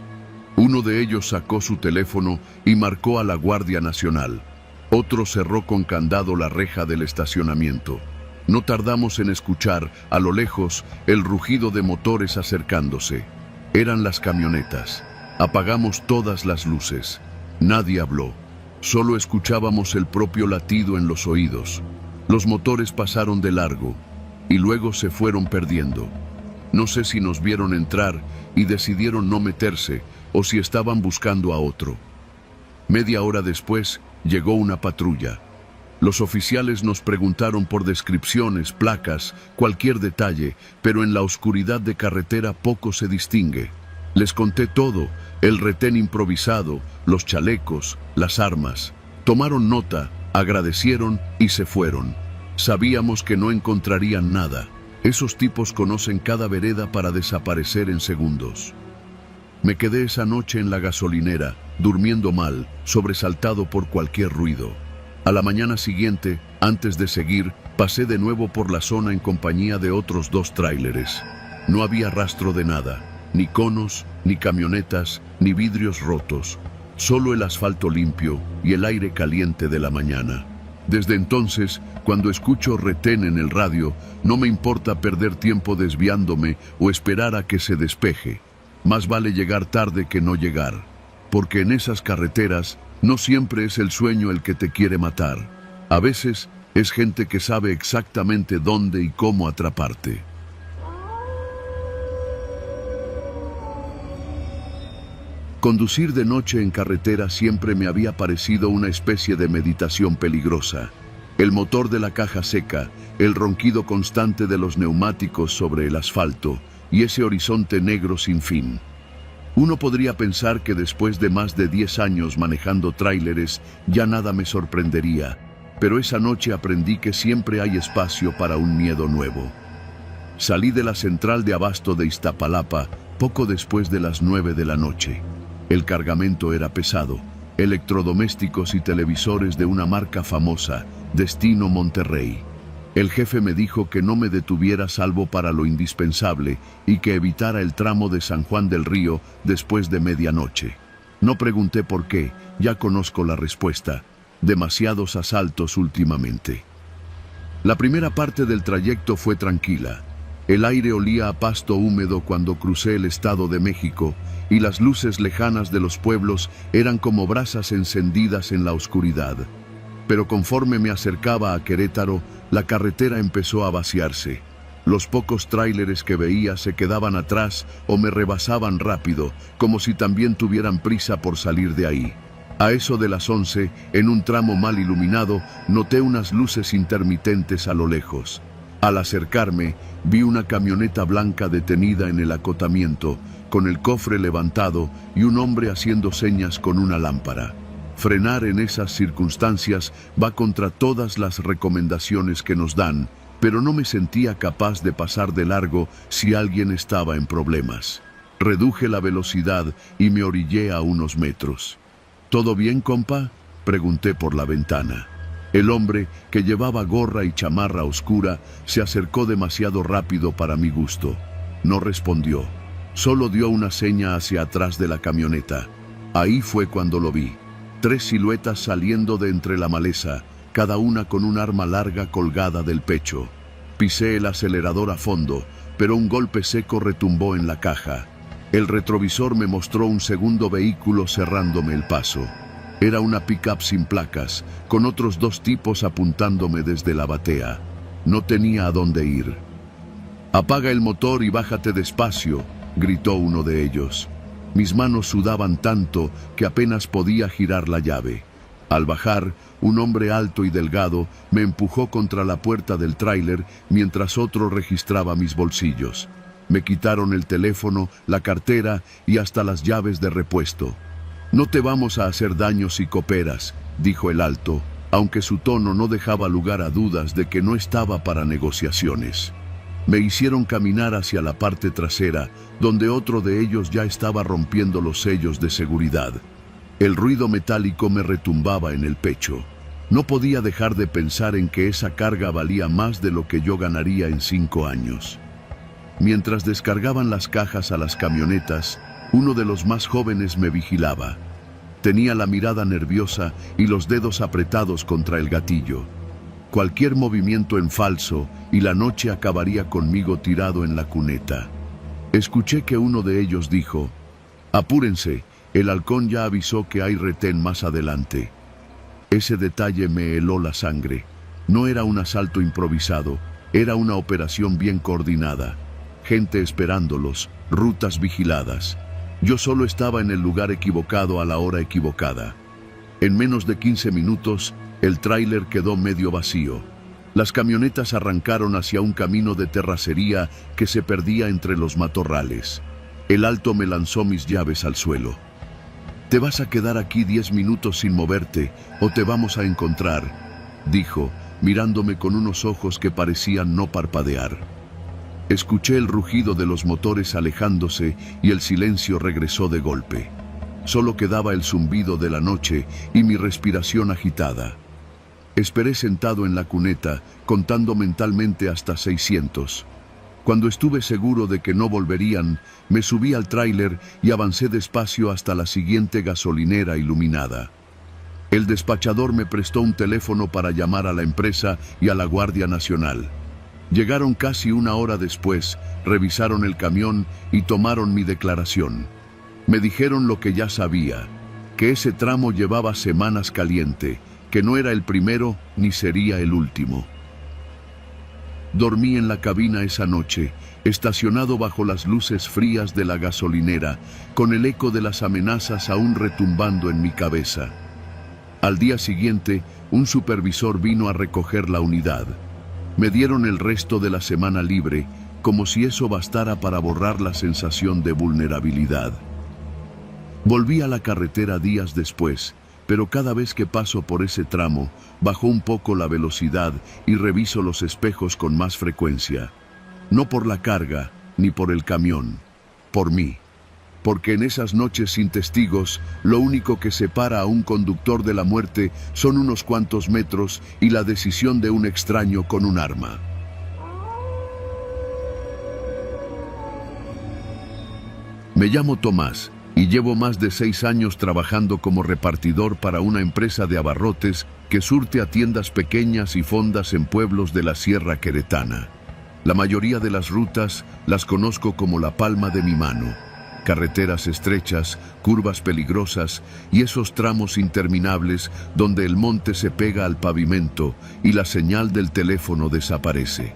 Uno de ellos sacó su teléfono y marcó a la Guardia Nacional. Otro cerró con candado la reja del estacionamiento. No tardamos en escuchar, a lo lejos, el rugido de motores acercándose. Eran las camionetas. Apagamos todas las luces. Nadie habló. Solo escuchábamos el propio latido en los oídos. Los motores pasaron de largo y luego se fueron perdiendo. No sé si nos vieron entrar y decidieron no meterse o si estaban buscando a otro. Media hora después llegó una patrulla. Los oficiales nos preguntaron por descripciones, placas, cualquier detalle, pero en la oscuridad de carretera poco se distingue. Les conté todo, el retén improvisado, los chalecos, las armas. Tomaron nota, agradecieron y se fueron. Sabíamos que no encontrarían nada. Esos tipos conocen cada vereda para desaparecer en segundos. Me quedé esa noche en la gasolinera, durmiendo mal, sobresaltado por cualquier ruido. A la mañana siguiente, antes de seguir, pasé de nuevo por la zona en compañía de otros 2 tráileres. No había rastro de nada, ni conos, ni camionetas, ni vidrios rotos, solo el asfalto limpio y el aire caliente de la mañana. Desde entonces, cuando escucho retén en el radio, no me importa perder tiempo desviándome o esperar a que se despeje. Más vale llegar tarde que no llegar, porque en esas carreteras no siempre es el sueño el que te quiere matar. A veces es gente que sabe exactamente dónde y cómo atraparte. Conducir de noche en carretera siempre me había parecido una especie de meditación peligrosa. El motor de la caja seca, el ronquido constante de los neumáticos sobre el asfalto y ese horizonte negro sin fin. Uno podría pensar que después de más de 10 años manejando tráileres ya nada me sorprendería, pero esa noche aprendí que siempre hay espacio para un miedo nuevo. Salí de la central de abasto de Iztapalapa poco después de las 9 de la noche. El cargamento era pesado, electrodomésticos y televisores de una marca famosa, Destino Monterrey. El jefe me dijo que no me detuviera salvo para lo indispensable y que evitara el tramo de San Juan del Río después de medianoche. No pregunté por qué, ya conozco la respuesta. Demasiados asaltos últimamente. La primera parte del trayecto fue tranquila. El aire olía a pasto húmedo cuando crucé el Estado de México y las luces lejanas de los pueblos eran como brasas encendidas en la oscuridad. Pero conforme me acercaba a Querétaro, la carretera empezó a vaciarse. Los pocos tráileres que veía se quedaban atrás o me rebasaban rápido, como si también tuvieran prisa por salir de ahí. A eso de las 11, en un tramo mal iluminado, noté unas luces intermitentes a lo lejos. Al acercarme, vi una camioneta blanca detenida en el acotamiento, con el cofre levantado y un hombre haciendo señas con una lámpara. Frenar en esas circunstancias va contra todas las recomendaciones que nos dan, pero no me sentía capaz de pasar de largo si alguien estaba en problemas. Reduje la velocidad y me orillé a unos metros. ¿Todo bien, compa?, pregunté por la ventana. El hombre, que llevaba gorra y chamarra oscura, se acercó demasiado rápido para mi gusto. No respondió. Solo dio una seña hacia atrás de la camioneta. Ahí fue cuando lo vi. 3 siluetas saliendo de entre la maleza, cada una con un arma larga colgada del pecho. Pisé el acelerador a fondo, pero un golpe seco retumbó en la caja. El retrovisor me mostró un segundo vehículo cerrándome el paso. Era una pick-up sin placas, con otros 2 tipos apuntándome desde la batea. No tenía a dónde ir. «Apaga el motor y bájate despacio», gritó uno de ellos. Mis manos sudaban tanto que apenas podía girar la llave. Al bajar, un hombre alto y delgado me empujó contra la puerta del tráiler mientras otro registraba mis bolsillos. Me quitaron el teléfono, la cartera y hasta las llaves de repuesto. «No te vamos a hacer daño si cooperas», dijo el alto, aunque su tono no dejaba lugar a dudas de que no estaba para negociaciones. Me hicieron caminar hacia la parte trasera, donde otro de ellos ya estaba rompiendo los sellos de seguridad. El ruido metálico me retumbaba en el pecho. No podía dejar de pensar en que esa carga valía más de lo que yo ganaría en 5 años. Mientras descargaban las cajas a las camionetas, uno de los más jóvenes me vigilaba. Tenía la mirada nerviosa y los dedos apretados contra el gatillo. Cualquier movimiento en falso y la noche acabaría conmigo tirado en la cuneta. Escuché que uno de ellos dijo: «Apúrense, el halcón ya avisó que hay retén más adelante». Ese detalle me heló la sangre. No era un asalto improvisado, era una operación bien coordinada. Gente esperándolos, rutas vigiladas. Yo solo estaba en el lugar equivocado a la hora equivocada. En menos de 15 minutos, el tráiler quedó medio vacío. Las camionetas arrancaron hacia un camino de terracería que se perdía entre los matorrales. El alto me lanzó mis llaves al suelo. «Te vas a quedar aquí 10 minutos sin moverte o te vamos a encontrar», dijo, mirándome con unos ojos que parecían no parpadear. Escuché el rugido de los motores alejándose y el silencio regresó de golpe. Solo quedaba el zumbido de la noche y mi respiración agitada. Esperé sentado en la cuneta, contando mentalmente hasta 600. Cuando estuve seguro de que no volverían, me subí al tráiler y avancé despacio hasta la siguiente gasolinera iluminada. El despachador me prestó un teléfono para llamar a la empresa y a la Guardia Nacional. Llegaron casi 1 hora después, revisaron el camión y tomaron mi declaración. Me dijeron lo que ya sabía, que ese tramo llevaba semanas caliente, que no era el primero ni sería el último. Dormí en la cabina esa noche, estacionado bajo las luces frías de la gasolinera, con el eco de las amenazas aún retumbando en mi cabeza. Al día siguiente, un supervisor vino a recoger la unidad. Me dieron el resto de la semana libre, como si eso bastara para borrar la sensación de vulnerabilidad. Volví a la carretera días después, pero cada vez que paso por ese tramo, bajo un poco la velocidad y reviso los espejos con más frecuencia. No por la carga, ni por el camión, por mí. Porque en esas noches sin testigos, lo único que separa a un conductor de la muerte son unos cuantos metros y la decisión de un extraño con un arma. Me llamo Tomás y llevo más de 6 años trabajando como repartidor para una empresa de abarrotes que surte a tiendas pequeñas y fondas en pueblos de la Sierra Queretana. La mayoría de las rutas las conozco como la palma de mi mano. Carreteras estrechas, curvas peligrosas y esos tramos interminables donde el monte se pega al pavimento y la señal del teléfono desaparece.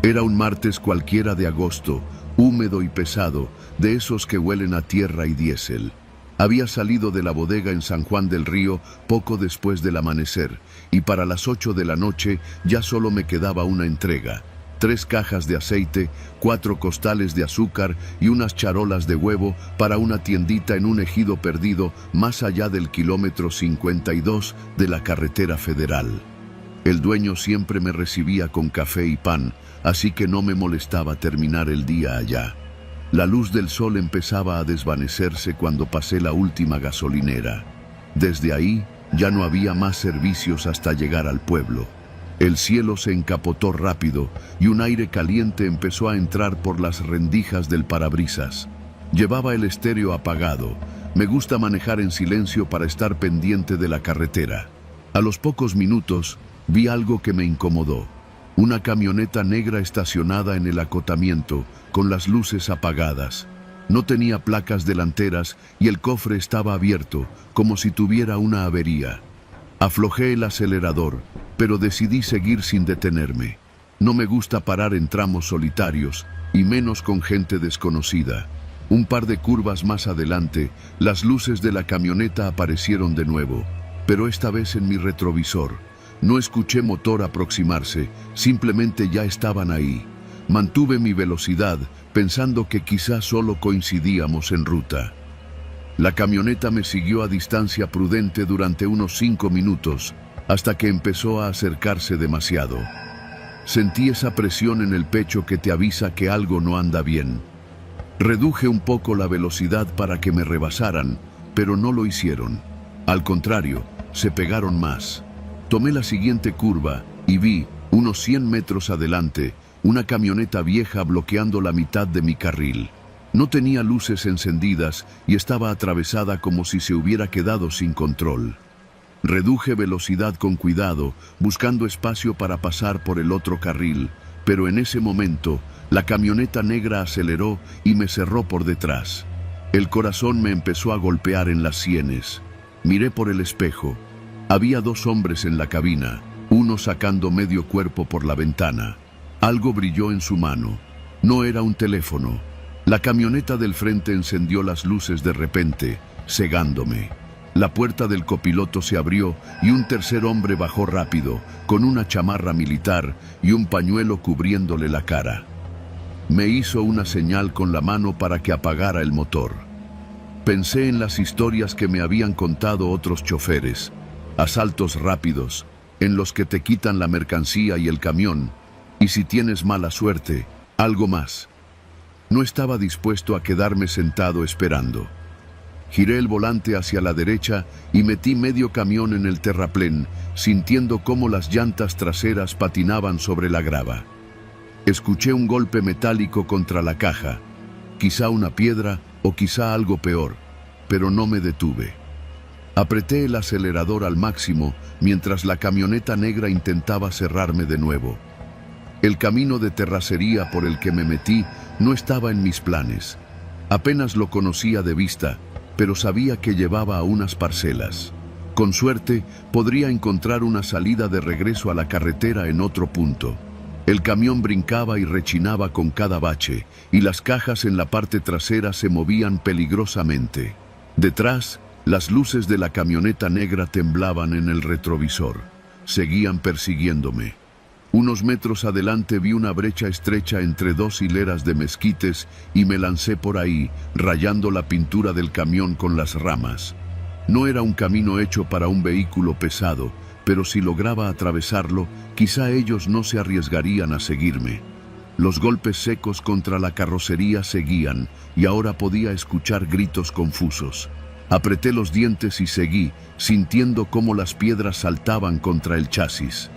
Era un martes cualquiera de agosto, húmedo y pesado, de esos que huelen a tierra y diésel. Había salido de la bodega en San Juan del Río poco después del amanecer y para las 8 de la noche ya solo me quedaba una entrega. 3 cajas de aceite, 4 costales de azúcar y unas charolas de huevo para una tiendita en un ejido perdido más allá del kilómetro 52 de la carretera federal. El dueño siempre me recibía con café y pan, así que no me molestaba terminar el día allá. La luz del sol empezaba a desvanecerse cuando pasé la última gasolinera. Desde ahí Ya no había más servicios hasta llegar al pueblo. El cielo se encapotó rápido y un aire caliente empezó a entrar por las rendijas del parabrisas. Llevaba el estéreo apagado. Me gusta manejar en silencio para estar pendiente de la carretera. A los pocos minutos vi algo que me incomodó. Una camioneta negra estacionada en el acotamiento, con las luces apagadas. No tenía placas delanteras y el cofre estaba abierto, como si tuviera una avería. Aflojé el acelerador, pero decidí seguir sin detenerme. No me gusta parar en tramos solitarios, y menos con gente desconocida. Un par de curvas más adelante, las luces de la camioneta aparecieron de nuevo, pero esta vez en mi retrovisor. No escuché motor aproximarse, simplemente ya estaban ahí. Mantuve mi velocidad, pensando que quizás solo coincidíamos en ruta. La camioneta me siguió a distancia prudente durante unos 5 minutos, hasta que empezó a acercarse demasiado. Sentí esa presión en el pecho que te avisa que algo no anda bien. Reduje un poco la velocidad para que me rebasaran, pero no lo hicieron. Al contrario, se pegaron más. Tomé la siguiente curva y vi, unos 100 metros adelante, una camioneta vieja bloqueando la mitad de mi carril. No tenía luces encendidas y estaba atravesada como si se hubiera quedado sin control. Reduje velocidad con cuidado, buscando espacio para pasar por el otro carril, pero en ese momento, la camioneta negra aceleró y me cerró por detrás. El corazón me empezó a golpear en las sienes. Miré por el espejo. Había 2 hombres en la cabina, uno sacando medio cuerpo por la ventana. Algo brilló en su mano. No era un teléfono. La camioneta del frente encendió las luces de repente, cegándome. La puerta del copiloto se abrió y un tercer hombre bajó rápido, con una chamarra militar y un pañuelo cubriéndole la cara. Me hizo una señal con la mano para que apagara el motor. Pensé en las historias que me habían contado otros choferes. Asaltos rápidos, en los que te quitan la mercancía y el camión, y si tienes mala suerte, algo más. No estaba dispuesto a quedarme sentado esperando. Giré el volante hacia la derecha y metí medio camión en el terraplén, sintiendo cómo las llantas traseras patinaban sobre la grava. Escuché un golpe metálico contra la caja, quizá una piedra o quizá algo peor, pero no me detuve. Apreté el acelerador al máximo mientras la camioneta negra intentaba cerrarme de nuevo. El camino de terracería por el que me metí no estaba en mis planes. Apenas lo conocía de vista, pero sabía que llevaba a unas parcelas. Con suerte, podría encontrar una salida de regreso a la carretera en otro punto. El camión brincaba y rechinaba con cada bache, y las cajas en la parte trasera se movían peligrosamente. Detrás, las luces de la camioneta negra temblaban en el retrovisor. Seguían persiguiéndome. Unos metros adelante vi una brecha estrecha entre 2 hileras de mezquites y me lancé por ahí, rayando la pintura del camión con las ramas. No era un camino hecho para un vehículo pesado, pero si lograba atravesarlo, quizá ellos no se arriesgarían a seguirme. Los golpes secos contra la carrocería seguían, y ahora podía escuchar gritos confusos. Apreté los dientes y seguí, sintiendo cómo las piedras saltaban contra el chasis.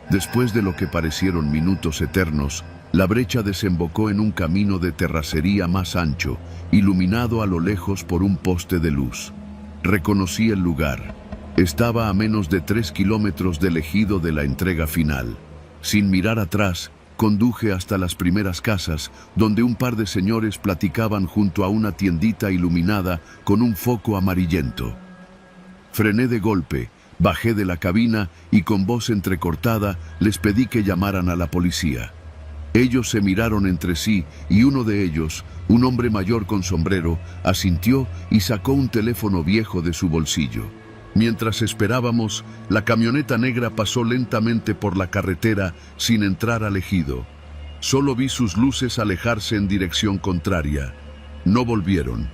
Después de lo que parecieron minutos eternos, la brecha desembocó en un camino de terracería más ancho, iluminado a lo lejos por un poste de luz. Reconocí el lugar. Estaba a menos de 3 kilómetros del ejido de la entrega final. Sin mirar atrás, conduje hasta las primeras casas, donde un par de señores platicaban junto a una tiendita iluminada con un foco amarillento. Frené de golpe. Bajé de la cabina y con voz entrecortada les pedí que llamaran a la policía. Ellos se miraron entre sí y uno de ellos, un hombre mayor con sombrero, asintió y sacó un teléfono viejo de su bolsillo. Mientras esperábamos, la camioneta negra pasó lentamente por la carretera sin entrar al ejido. Solo vi sus luces alejarse en dirección contraria. No volvieron.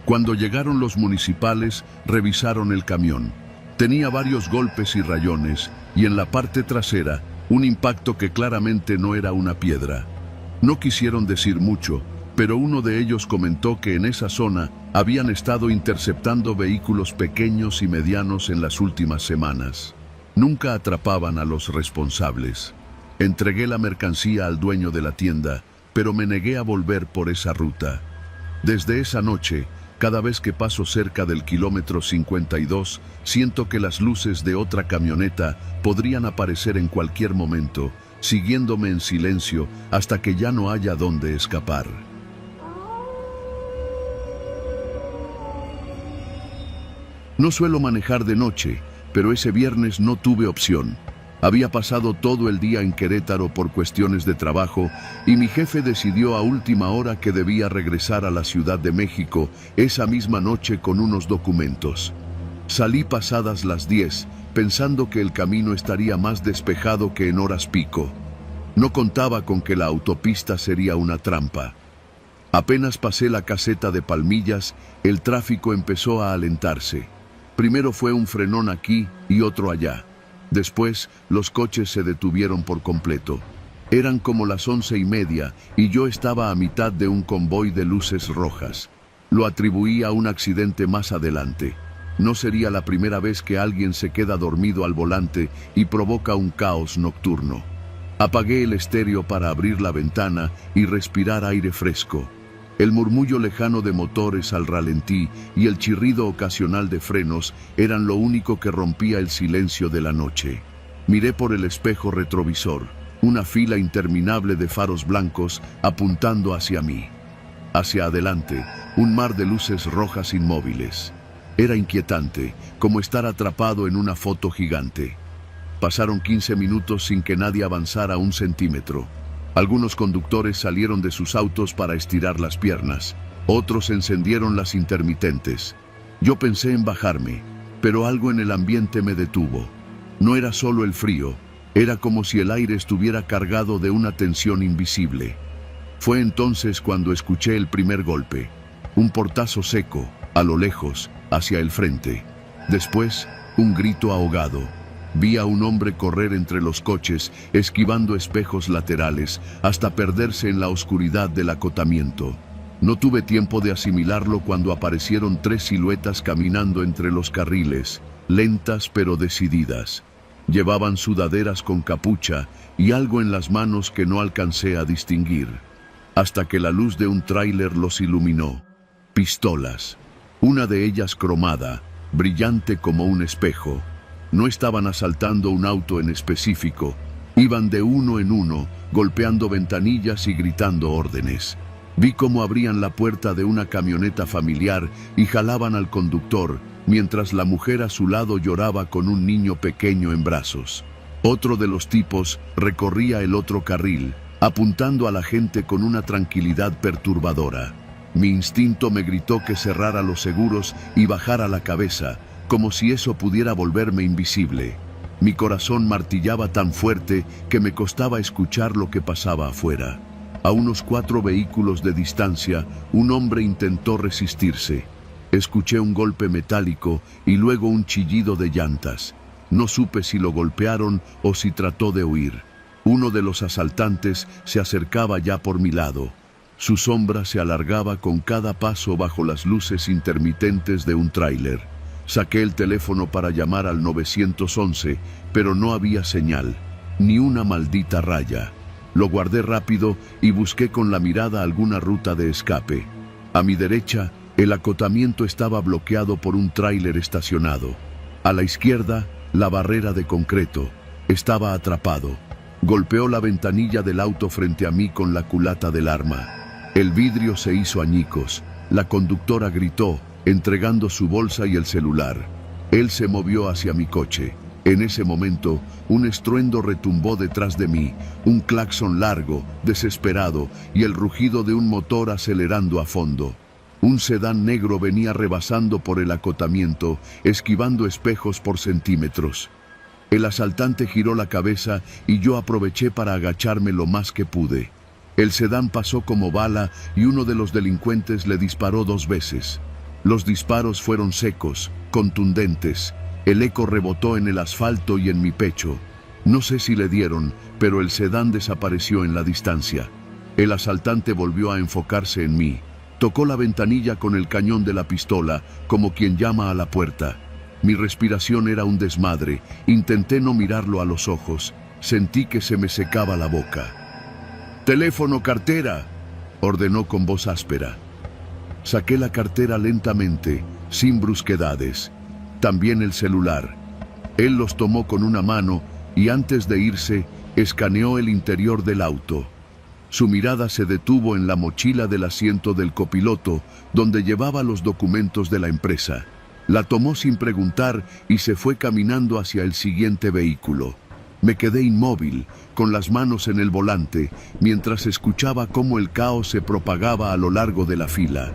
Cuando llegaron los municipales, revisaron el camión. Tenía varios golpes y rayones, y en la parte trasera, un impacto que claramente no era una piedra. No quisieron decir mucho, pero uno de ellos comentó que en esa zona habían estado interceptando vehículos pequeños y medianos en las últimas semanas. Nunca atrapaban a los responsables. Entregué la mercancía al dueño de la tienda, pero me negué a volver por esa ruta. Desde esa noche, cada vez que paso cerca del kilómetro 52, siento que las luces de otra camioneta podrían aparecer en cualquier momento, siguiéndome en silencio hasta que ya no haya dónde escapar. No suelo manejar de noche, pero ese viernes no tuve opción. Había pasado todo el día en Querétaro por cuestiones de trabajo y mi jefe decidió a última hora que debía regresar a la Ciudad de México esa misma noche con unos documentos. Salí pasadas las 10, pensando que el camino estaría más despejado que en horas pico. No contaba con que la autopista sería una trampa. Apenas pasé la caseta de Palmillas, el tráfico empezó a alentarse. Primero fue un frenón aquí y otro allá. Después, los coches se detuvieron por completo. Eran como las 11:30 y yo estaba a mitad de un convoy de luces rojas. Lo atribuí a un accidente más adelante. No sería la primera vez que alguien se queda dormido al volante y provoca un caos nocturno. Apagué el estéreo para abrir la ventana y respirar aire fresco. El murmullo lejano de motores al ralentí y el chirrido ocasional de frenos eran lo único que rompía el silencio de la noche. Miré por el espejo retrovisor, una fila interminable de faros blancos apuntando hacia mí. Hacia adelante, un mar de luces rojas inmóviles. Era inquietante, como estar atrapado en una foto gigante. Pasaron 15 minutos sin que nadie avanzara un centímetro. Algunos conductores salieron de sus autos para estirar las piernas. Otros encendieron las intermitentes. Yo pensé en bajarme, pero algo en el ambiente me detuvo. No era solo el frío, era como si el aire estuviera cargado de una tensión invisible. Fue entonces cuando escuché el primer golpe. Un portazo seco, a lo lejos, hacia el frente. Después, un grito ahogado. Vi a un hombre correr entre los coches, esquivando espejos laterales, hasta perderse en la oscuridad del acotamiento. No tuve tiempo de asimilarlo cuando aparecieron 3 siluetas caminando entre los carriles, lentas pero decididas. Llevaban sudaderas con capucha y algo en las manos que no alcancé a distinguir, hasta que la luz de un tráiler los iluminó. Pistolas. Una de ellas cromada, brillante como un espejo. No estaban asaltando un auto en específico, iban de uno en uno, golpeando ventanillas y gritando órdenes. Vi cómo abrían la puerta de una camioneta familiar y jalaban al conductor, mientras la mujer a su lado lloraba con un niño pequeño en brazos. Otro de los tipos recorría el otro carril, apuntando a la gente con una tranquilidad perturbadora. Mi instinto me gritó que cerrara los seguros y bajara la cabeza, como si eso pudiera volverme invisible. Mi corazón martillaba tan fuerte que me costaba escuchar lo que pasaba afuera. A unos 4 vehículos de distancia, un hombre intentó resistirse. Escuché un golpe metálico y luego un chillido de llantas. No supe si lo golpearon o si trató de huir. Uno de los asaltantes se acercaba ya por mi lado. Su sombra se alargaba con cada paso bajo las luces intermitentes de un tráiler. Saqué el teléfono para llamar al 911, pero no había señal, ni una maldita raya. Lo guardé rápido y busqué con la mirada alguna ruta de escape. A mi derecha, el acotamiento estaba bloqueado por un tráiler estacionado. A la izquierda, la barrera de concreto. Estaba atrapado. Golpeó la ventanilla del auto frente a mí con la culata del arma. El vidrio se hizo añicos. La conductora gritó, entregando su bolsa y el celular. Él se movió hacia mi coche. En ese momento, un estruendo retumbó detrás de mí, un claxon largo, desesperado, y el rugido de un motor acelerando a fondo. Un sedán negro venía rebasando por el acotamiento, esquivando espejos por centímetros. El asaltante giró la cabeza y yo aproveché para agacharme lo más que pude. El sedán pasó como bala y uno de los delincuentes le disparó 2 veces. Los disparos fueron secos, contundentes. El eco rebotó en el asfalto y en mi pecho. No sé si le dieron, pero el sedán desapareció en la distancia. El asaltante volvió a enfocarse en mí. Tocó la ventanilla con el cañón de la pistola, como quien llama a la puerta. Mi respiración era un desmadre. Intenté no mirarlo a los ojos. Sentí que se me secaba la boca. «¡Teléfono, cartera!», ordenó con voz áspera. Saqué la cartera lentamente, sin brusquedades. También el celular. Él los tomó con una mano y antes de irse, escaneó el interior del auto. Su mirada se detuvo en la mochila del asiento del copiloto, donde llevaba los documentos de la empresa. La tomó sin preguntar y se fue caminando hacia el siguiente vehículo. Me quedé inmóvil, con las manos en el volante, mientras escuchaba cómo el caos se propagaba a lo largo de la fila.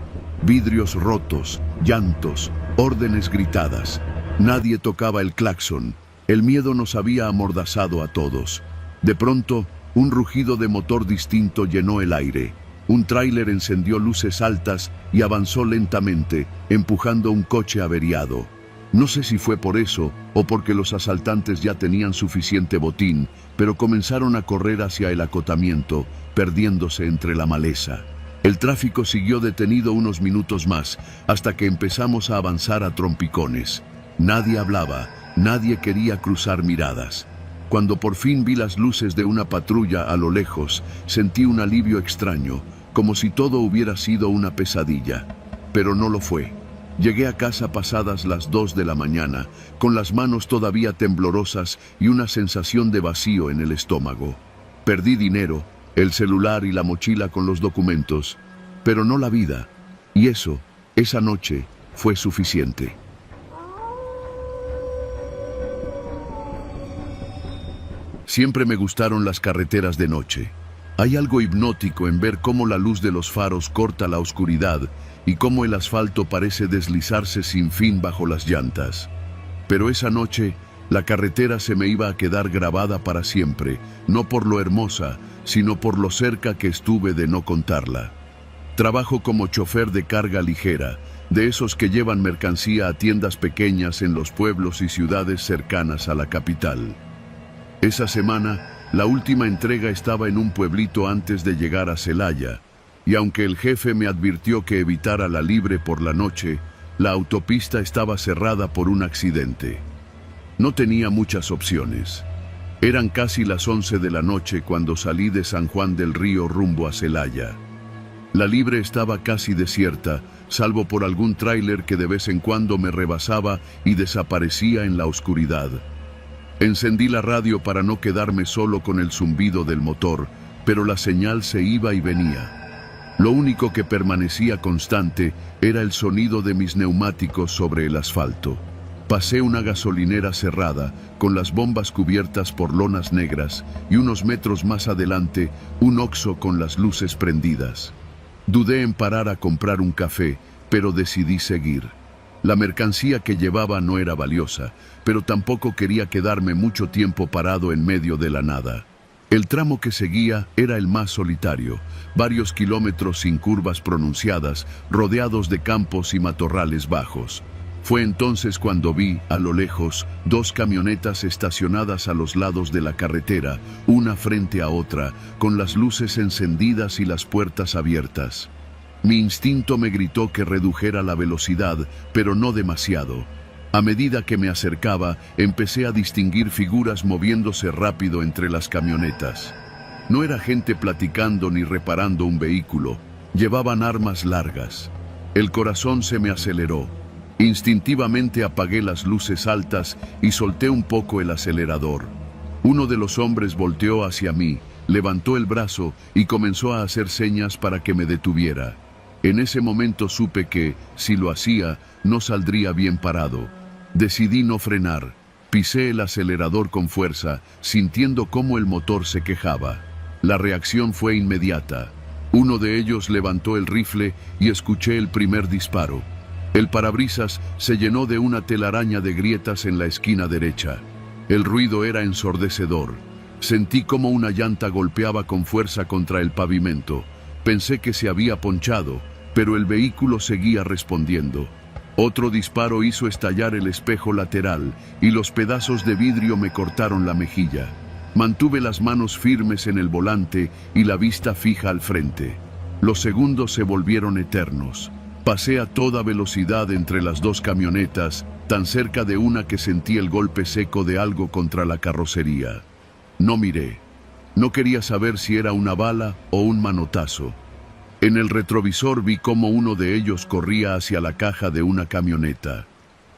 Vidrios rotos, llantos, órdenes gritadas. Nadie tocaba el claxon. El miedo nos había amordazado a todos. De pronto, un rugido de motor distinto llenó el aire. Un tráiler encendió luces altas y avanzó lentamente, empujando un coche averiado. No sé si fue por eso o porque los asaltantes ya tenían suficiente botín, pero comenzaron a correr hacia el acotamiento, perdiéndose entre la maleza. El tráfico siguió detenido unos minutos más, hasta que empezamos a avanzar a trompicones. Nadie hablaba, nadie quería cruzar miradas. Cuando por fin vi las luces de una patrulla a lo lejos, sentí un alivio extraño, como si todo hubiera sido una pesadilla. Pero no lo fue. Llegué a casa pasadas las 2 de la mañana, con las manos todavía temblorosas y una sensación de vacío en el estómago. Perdí dinero, el celular y la mochila con los documentos, pero no la vida. Y eso, esa noche, fue suficiente. Siempre me gustaron las carreteras de noche. Hay algo hipnótico en ver cómo la luz de los faros corta la oscuridad y cómo el asfalto parece deslizarse sin fin bajo las llantas. Pero esa noche, la carretera se me iba a quedar grabada para siempre, no por lo hermosa, sino por lo cerca que estuve de no contarla. Trabajo como chofer de carga ligera, de esos que llevan mercancía a tiendas pequeñas en los pueblos y ciudades cercanas a la capital. Esa semana, la última entrega estaba en un pueblito antes de llegar a Celaya, y aunque el jefe me advirtió que evitara la libre por la noche, la autopista estaba cerrada por un accidente. No tenía muchas opciones. Eran casi las 11 de la noche cuando salí de San Juan del Río rumbo a Celaya. La libre estaba casi desierta, salvo por algún tráiler que de vez en cuando me rebasaba y desaparecía en la oscuridad. Encendí la radio para no quedarme solo con el zumbido del motor, pero la señal se iba y venía. Lo único que permanecía constante era el sonido de mis neumáticos sobre el asfalto. Pasé una gasolinera cerrada, con las bombas cubiertas por lonas negras, y unos metros más adelante, un Oxxo con las luces prendidas. Dudé en parar a comprar un café, pero decidí seguir. La mercancía que llevaba no era valiosa, pero tampoco quería quedarme mucho tiempo parado en medio de la nada. El tramo que seguía era el más solitario, varios kilómetros sin curvas pronunciadas, rodeados de campos y matorrales bajos. Fue entonces cuando vi, a lo lejos, 2 camionetas estacionadas a los lados de la carretera, una frente a otra, con las luces encendidas y las puertas abiertas. Mi instinto me gritó que redujera la velocidad, pero no demasiado. A medida que me acercaba, empecé a distinguir figuras moviéndose rápido entre las camionetas. No era gente platicando ni reparando un vehículo. Llevaban armas largas. El corazón se me aceleró. Instintivamente apagué las luces altas y solté un poco el acelerador. Uno de los hombres volteó hacia mí, levantó el brazo y comenzó a hacer señas para que me detuviera. En ese momento supe que, si lo hacía, no saldría bien parado. Decidí no frenar. Pisé el acelerador con fuerza, sintiendo cómo el motor se quejaba. La reacción fue inmediata. Uno de ellos levantó el rifle y escuché el primer disparo. El parabrisas se llenó de una telaraña de grietas en la esquina derecha. El ruido era ensordecedor. Sentí como una llanta golpeaba con fuerza contra el pavimento. Pensé que se había ponchado, pero el vehículo seguía respondiendo. Otro disparo hizo estallar el espejo lateral y los pedazos de vidrio me cortaron la mejilla. Mantuve las manos firmes en el volante y la vista fija al frente. Los segundos se volvieron eternos. Pasé a toda velocidad entre las dos camionetas, tan cerca de una que sentí el golpe seco de algo contra la carrocería. No miré. No quería saber si era una bala o un manotazo. En el retrovisor vi cómo uno de ellos corría hacia la caja de una camioneta.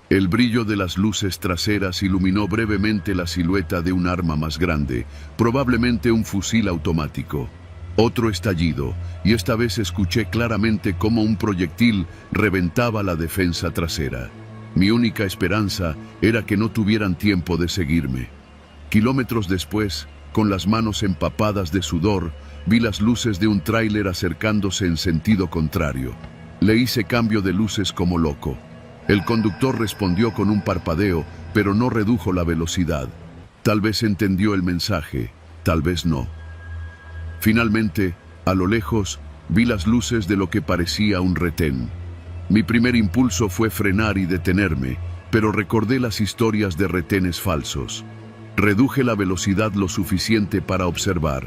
El brillo de las luces traseras iluminó brevemente la silueta de un arma más grande, probablemente un fusil automático. Otro estallido, y esta vez escuché claramente cómo un proyectil reventaba la defensa trasera. Mi única esperanza era que no tuvieran tiempo de seguirme. Kilómetros después, con las manos empapadas de sudor, vi las luces de un tráiler acercándose en sentido contrario. Le hice cambio de luces como loco. El conductor respondió con un parpadeo, pero no redujo la velocidad. Tal vez entendió el mensaje, tal vez no. Finalmente, a lo lejos, vi las luces de lo que parecía un retén. Mi primer impulso fue frenar y detenerme, pero recordé las historias de retenes falsos. Reduje la velocidad lo suficiente para observar.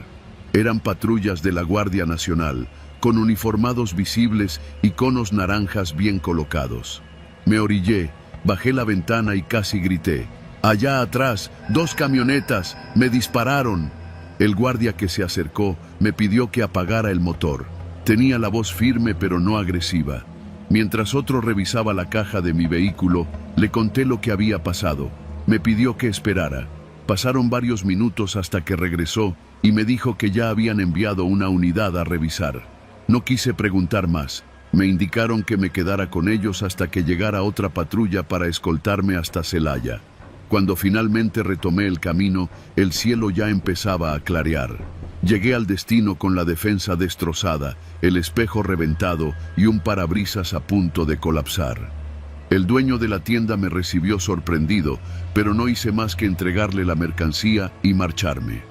Eran patrullas de la Guardia Nacional, con uniformados visibles y conos naranjas bien colocados. Me orillé, bajé la ventana y casi grité. «Allá atrás, 2 camionetas, me dispararon». El guardia que se acercó me pidió que apagara el motor. Tenía la voz firme pero no agresiva. Mientras otro revisaba la caja de mi vehículo, le conté lo que había pasado. Me pidió que esperara. Pasaron varios minutos hasta que regresó y me dijo que ya habían enviado una unidad a revisar. No quise preguntar más. Me indicaron que me quedara con ellos hasta que llegara otra patrulla para escoltarme hasta Celaya. Cuando finalmente retomé el camino, el cielo ya empezaba a clarear. Llegué al destino con la defensa destrozada, el espejo reventado y un parabrisas a punto de colapsar. El dueño de la tienda me recibió sorprendido, pero no hice más que entregarle la mercancía y marcharme.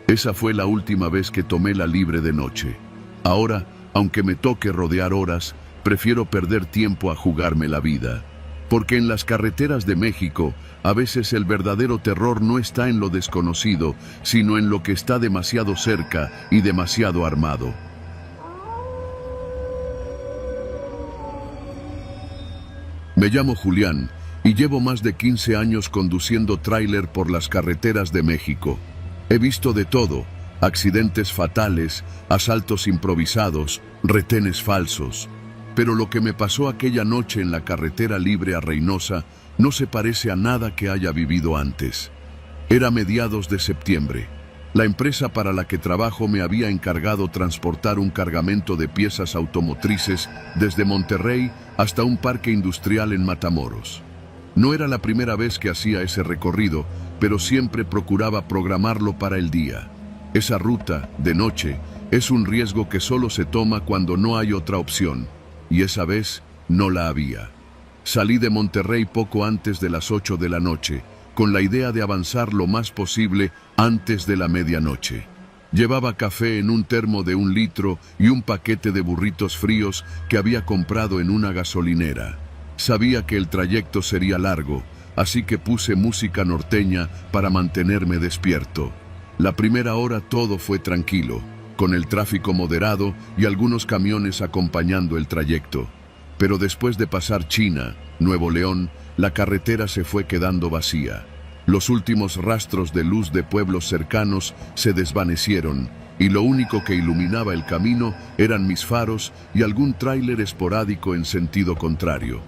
Esa fue la última vez que tomé la libre de noche. Ahora, aunque me toque rodear horas, prefiero perder tiempo a jugarme la vida. Porque en las carreteras de México, a veces el verdadero terror no está en lo desconocido, sino en lo que está demasiado cerca y demasiado armado. Me llamo Julián y llevo más de 15 años conduciendo tráiler por las carreteras de México. He visto de todo: accidentes fatales, asaltos improvisados, retenes falsos. Pero lo que me pasó aquella noche en la carretera libre a Reynosa no se parece a nada que haya vivido antes. Era mediados de septiembre. La empresa para la que trabajo me había encargado transportar un cargamento de piezas automotrices desde Monterrey hasta un parque industrial en Matamoros. No era la primera vez que hacía ese recorrido, pero siempre procuraba programarlo para el día. Esa ruta, de noche, es un riesgo que solo se toma cuando no hay otra opción. Y esa vez no la había. Salí de Monterrey poco antes de las 8 de la noche, con la idea de avanzar lo más posible antes de la medianoche. Llevaba café en un termo de 1 litro y un paquete de burritos fríos que había comprado en una gasolinera. Sabía que el trayecto sería largo, así que puse música norteña para mantenerme despierto. La primera hora todo fue tranquilo, con el tráfico moderado y algunos camiones acompañando el trayecto. Pero después de pasar China, Nuevo León, la carretera se fue quedando vacía. Los últimos rastros de luz de pueblos cercanos se desvanecieron y lo único que iluminaba el camino eran mis faros y algún tráiler esporádico en sentido contrario.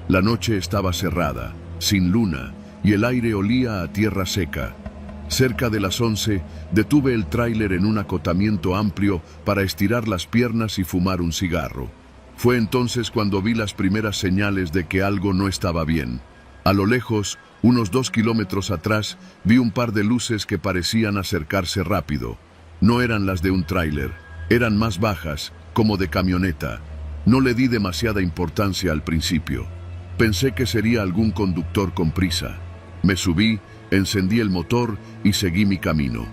La noche estaba cerrada, sin luna, y el aire olía a tierra seca. Cerca de las 11, detuve el tráiler en un acotamiento amplio para estirar las piernas y fumar un cigarro. Fue entonces cuando vi las primeras señales de que algo no estaba bien. A lo lejos, unos 2 kilómetros atrás, vi un par de luces que parecían acercarse rápido. No eran las de un tráiler, eran más bajas, como de camioneta. No le di demasiada importancia al principio. Pensé que sería algún conductor con prisa. Me subí, encendí el motor y seguí mi camino.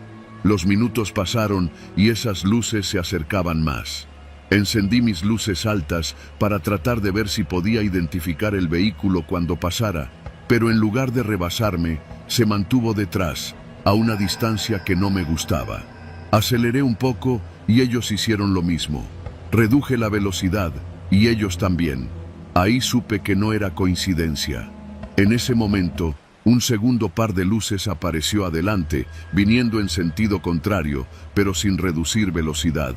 Los minutos pasaron y esas luces se acercaban más. Encendí mis luces altas para tratar de ver si podía identificar el vehículo cuando pasara, pero en lugar de rebasarme, se mantuvo detrás. a una distancia que no me gustaba. Aceleré un poco y ellos hicieron lo mismo. Reduje la velocidad y ellos también. Ahí supe que no era coincidencia. En ese momento, un segundo par de luces apareció adelante, viniendo en sentido contrario, pero sin reducir velocidad.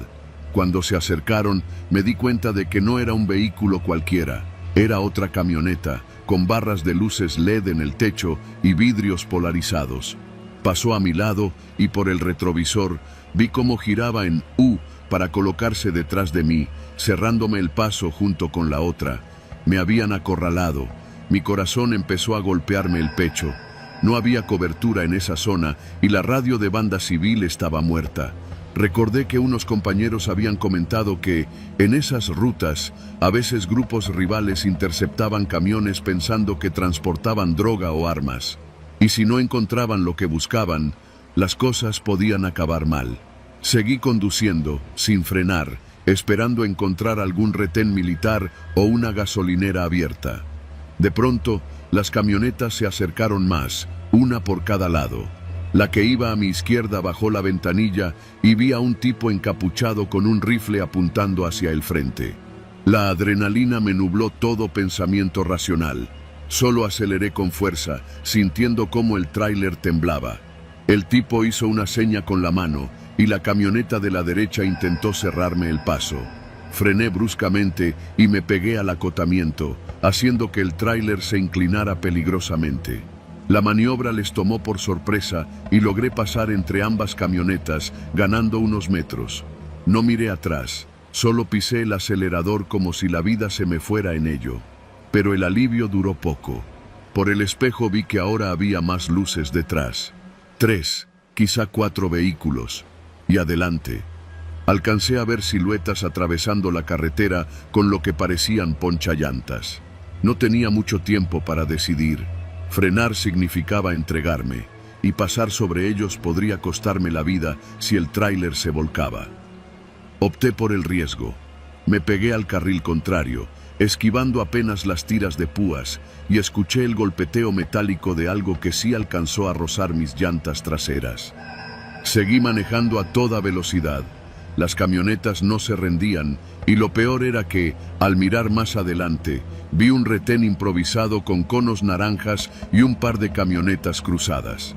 Cuando se acercaron, me di cuenta de que no era un vehículo cualquiera. Era otra camioneta, con barras de luces LED en el techo y vidrios polarizados. Pasó a mi lado y por el retrovisor vi cómo giraba en U para colocarse detrás de mí, cerrándome el paso junto con la otra. Me habían acorralado. Mi corazón empezó a golpearme el pecho. No había cobertura en esa zona y la radio de banda civil estaba muerta. Recordé que unos compañeros habían comentado que, en esas rutas, a veces grupos rivales interceptaban camiones pensando que transportaban droga o armas. Y si no encontraban lo que buscaban, las cosas podían acabar mal. Seguí conduciendo, sin frenar, esperando encontrar algún retén militar o una gasolinera abierta. De pronto, las camionetas se acercaron más, una por cada lado. La que iba a mi izquierda bajó la ventanilla y vi a un tipo encapuchado con un rifle apuntando hacia el frente. La adrenalina me nubló todo pensamiento racional. Solo aceleré con fuerza, sintiendo cómo el tráiler temblaba. El tipo hizo una seña con la mano y la camioneta de la derecha intentó cerrarme el paso. Frené bruscamente y me pegué al acotamiento, haciendo que el tráiler se inclinara peligrosamente. La maniobra les tomó por sorpresa y logré pasar entre ambas camionetas, ganando unos metros. No miré atrás, solo pisé el acelerador como si la vida se me fuera en ello. Pero el alivio duró poco. Por el espejo vi que ahora había más luces detrás. 3, quizá 4 vehículos. Y adelante. Alcancé a ver siluetas atravesando la carretera con lo que parecían ponchallantas. No tenía mucho tiempo para decidir. Frenar significaba entregarme, y pasar sobre ellos podría costarme la vida si el tráiler se volcaba. Opté por el riesgo. Me pegué al carril contrario, esquivando apenas las tiras de púas, y escuché el golpeteo metálico de algo que sí alcanzó a rozar mis llantas traseras. Seguí manejando a toda velocidad. Las camionetas no se rendían, y lo peor era que, al mirar más adelante, vi un retén improvisado con conos naranjas y un par de camionetas cruzadas.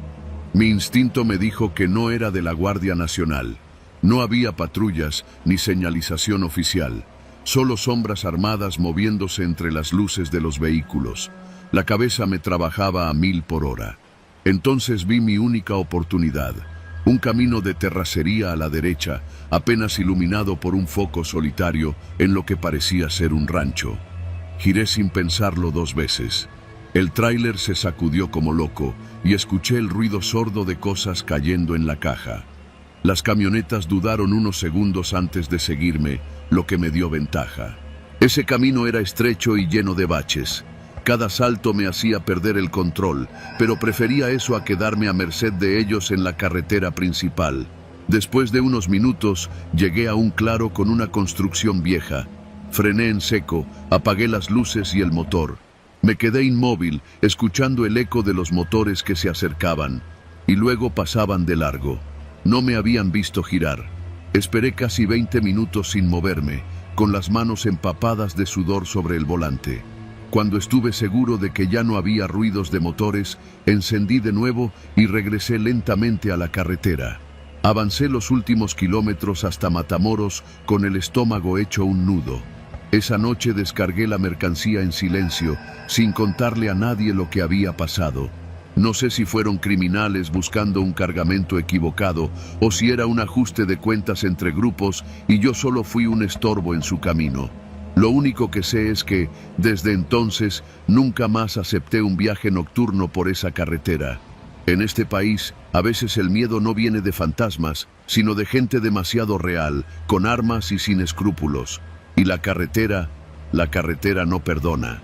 Mi instinto me dijo que no era de la Guardia Nacional. No había patrullas ni señalización oficial, solo sombras armadas moviéndose entre las luces de los vehículos. La cabeza me trabajaba a 1000 por hora. Entonces vi mi única oportunidad. Un camino de terracería a la derecha, apenas iluminado por un foco solitario en lo que parecía ser un rancho. Giré sin pensarlo 2 veces. El tráiler se sacudió como loco y escuché el ruido sordo de cosas cayendo en la caja. Las camionetas dudaron unos segundos antes de seguirme, lo que me dio ventaja. Ese camino era estrecho y lleno de baches. Cada salto me hacía perder el control, pero prefería eso a quedarme a merced de ellos en la carretera principal. Después de unos minutos, llegué a un claro con una construcción vieja. Frené en seco, apagué las luces y el motor. Me quedé inmóvil, escuchando el eco de los motores que se acercaban, y luego pasaban de largo. No me habían visto girar. Esperé casi 20 minutos sin moverme, con las manos empapadas de sudor sobre el volante. Cuando estuve seguro de que ya no había ruidos de motores, encendí de nuevo y regresé lentamente a la carretera. Avancé los últimos kilómetros hasta Matamoros con el estómago hecho un nudo. Esa noche descargué la mercancía en silencio, sin contarle a nadie lo que había pasado. No sé si fueron criminales buscando un cargamento equivocado o si era un ajuste de cuentas entre grupos y yo solo fui un estorbo en su camino. Lo único que sé es que, desde entonces, nunca más acepté un viaje nocturno por esa carretera. En este país, a veces el miedo no viene de fantasmas, sino de gente demasiado real, con armas y sin escrúpulos. Y la carretera no perdona.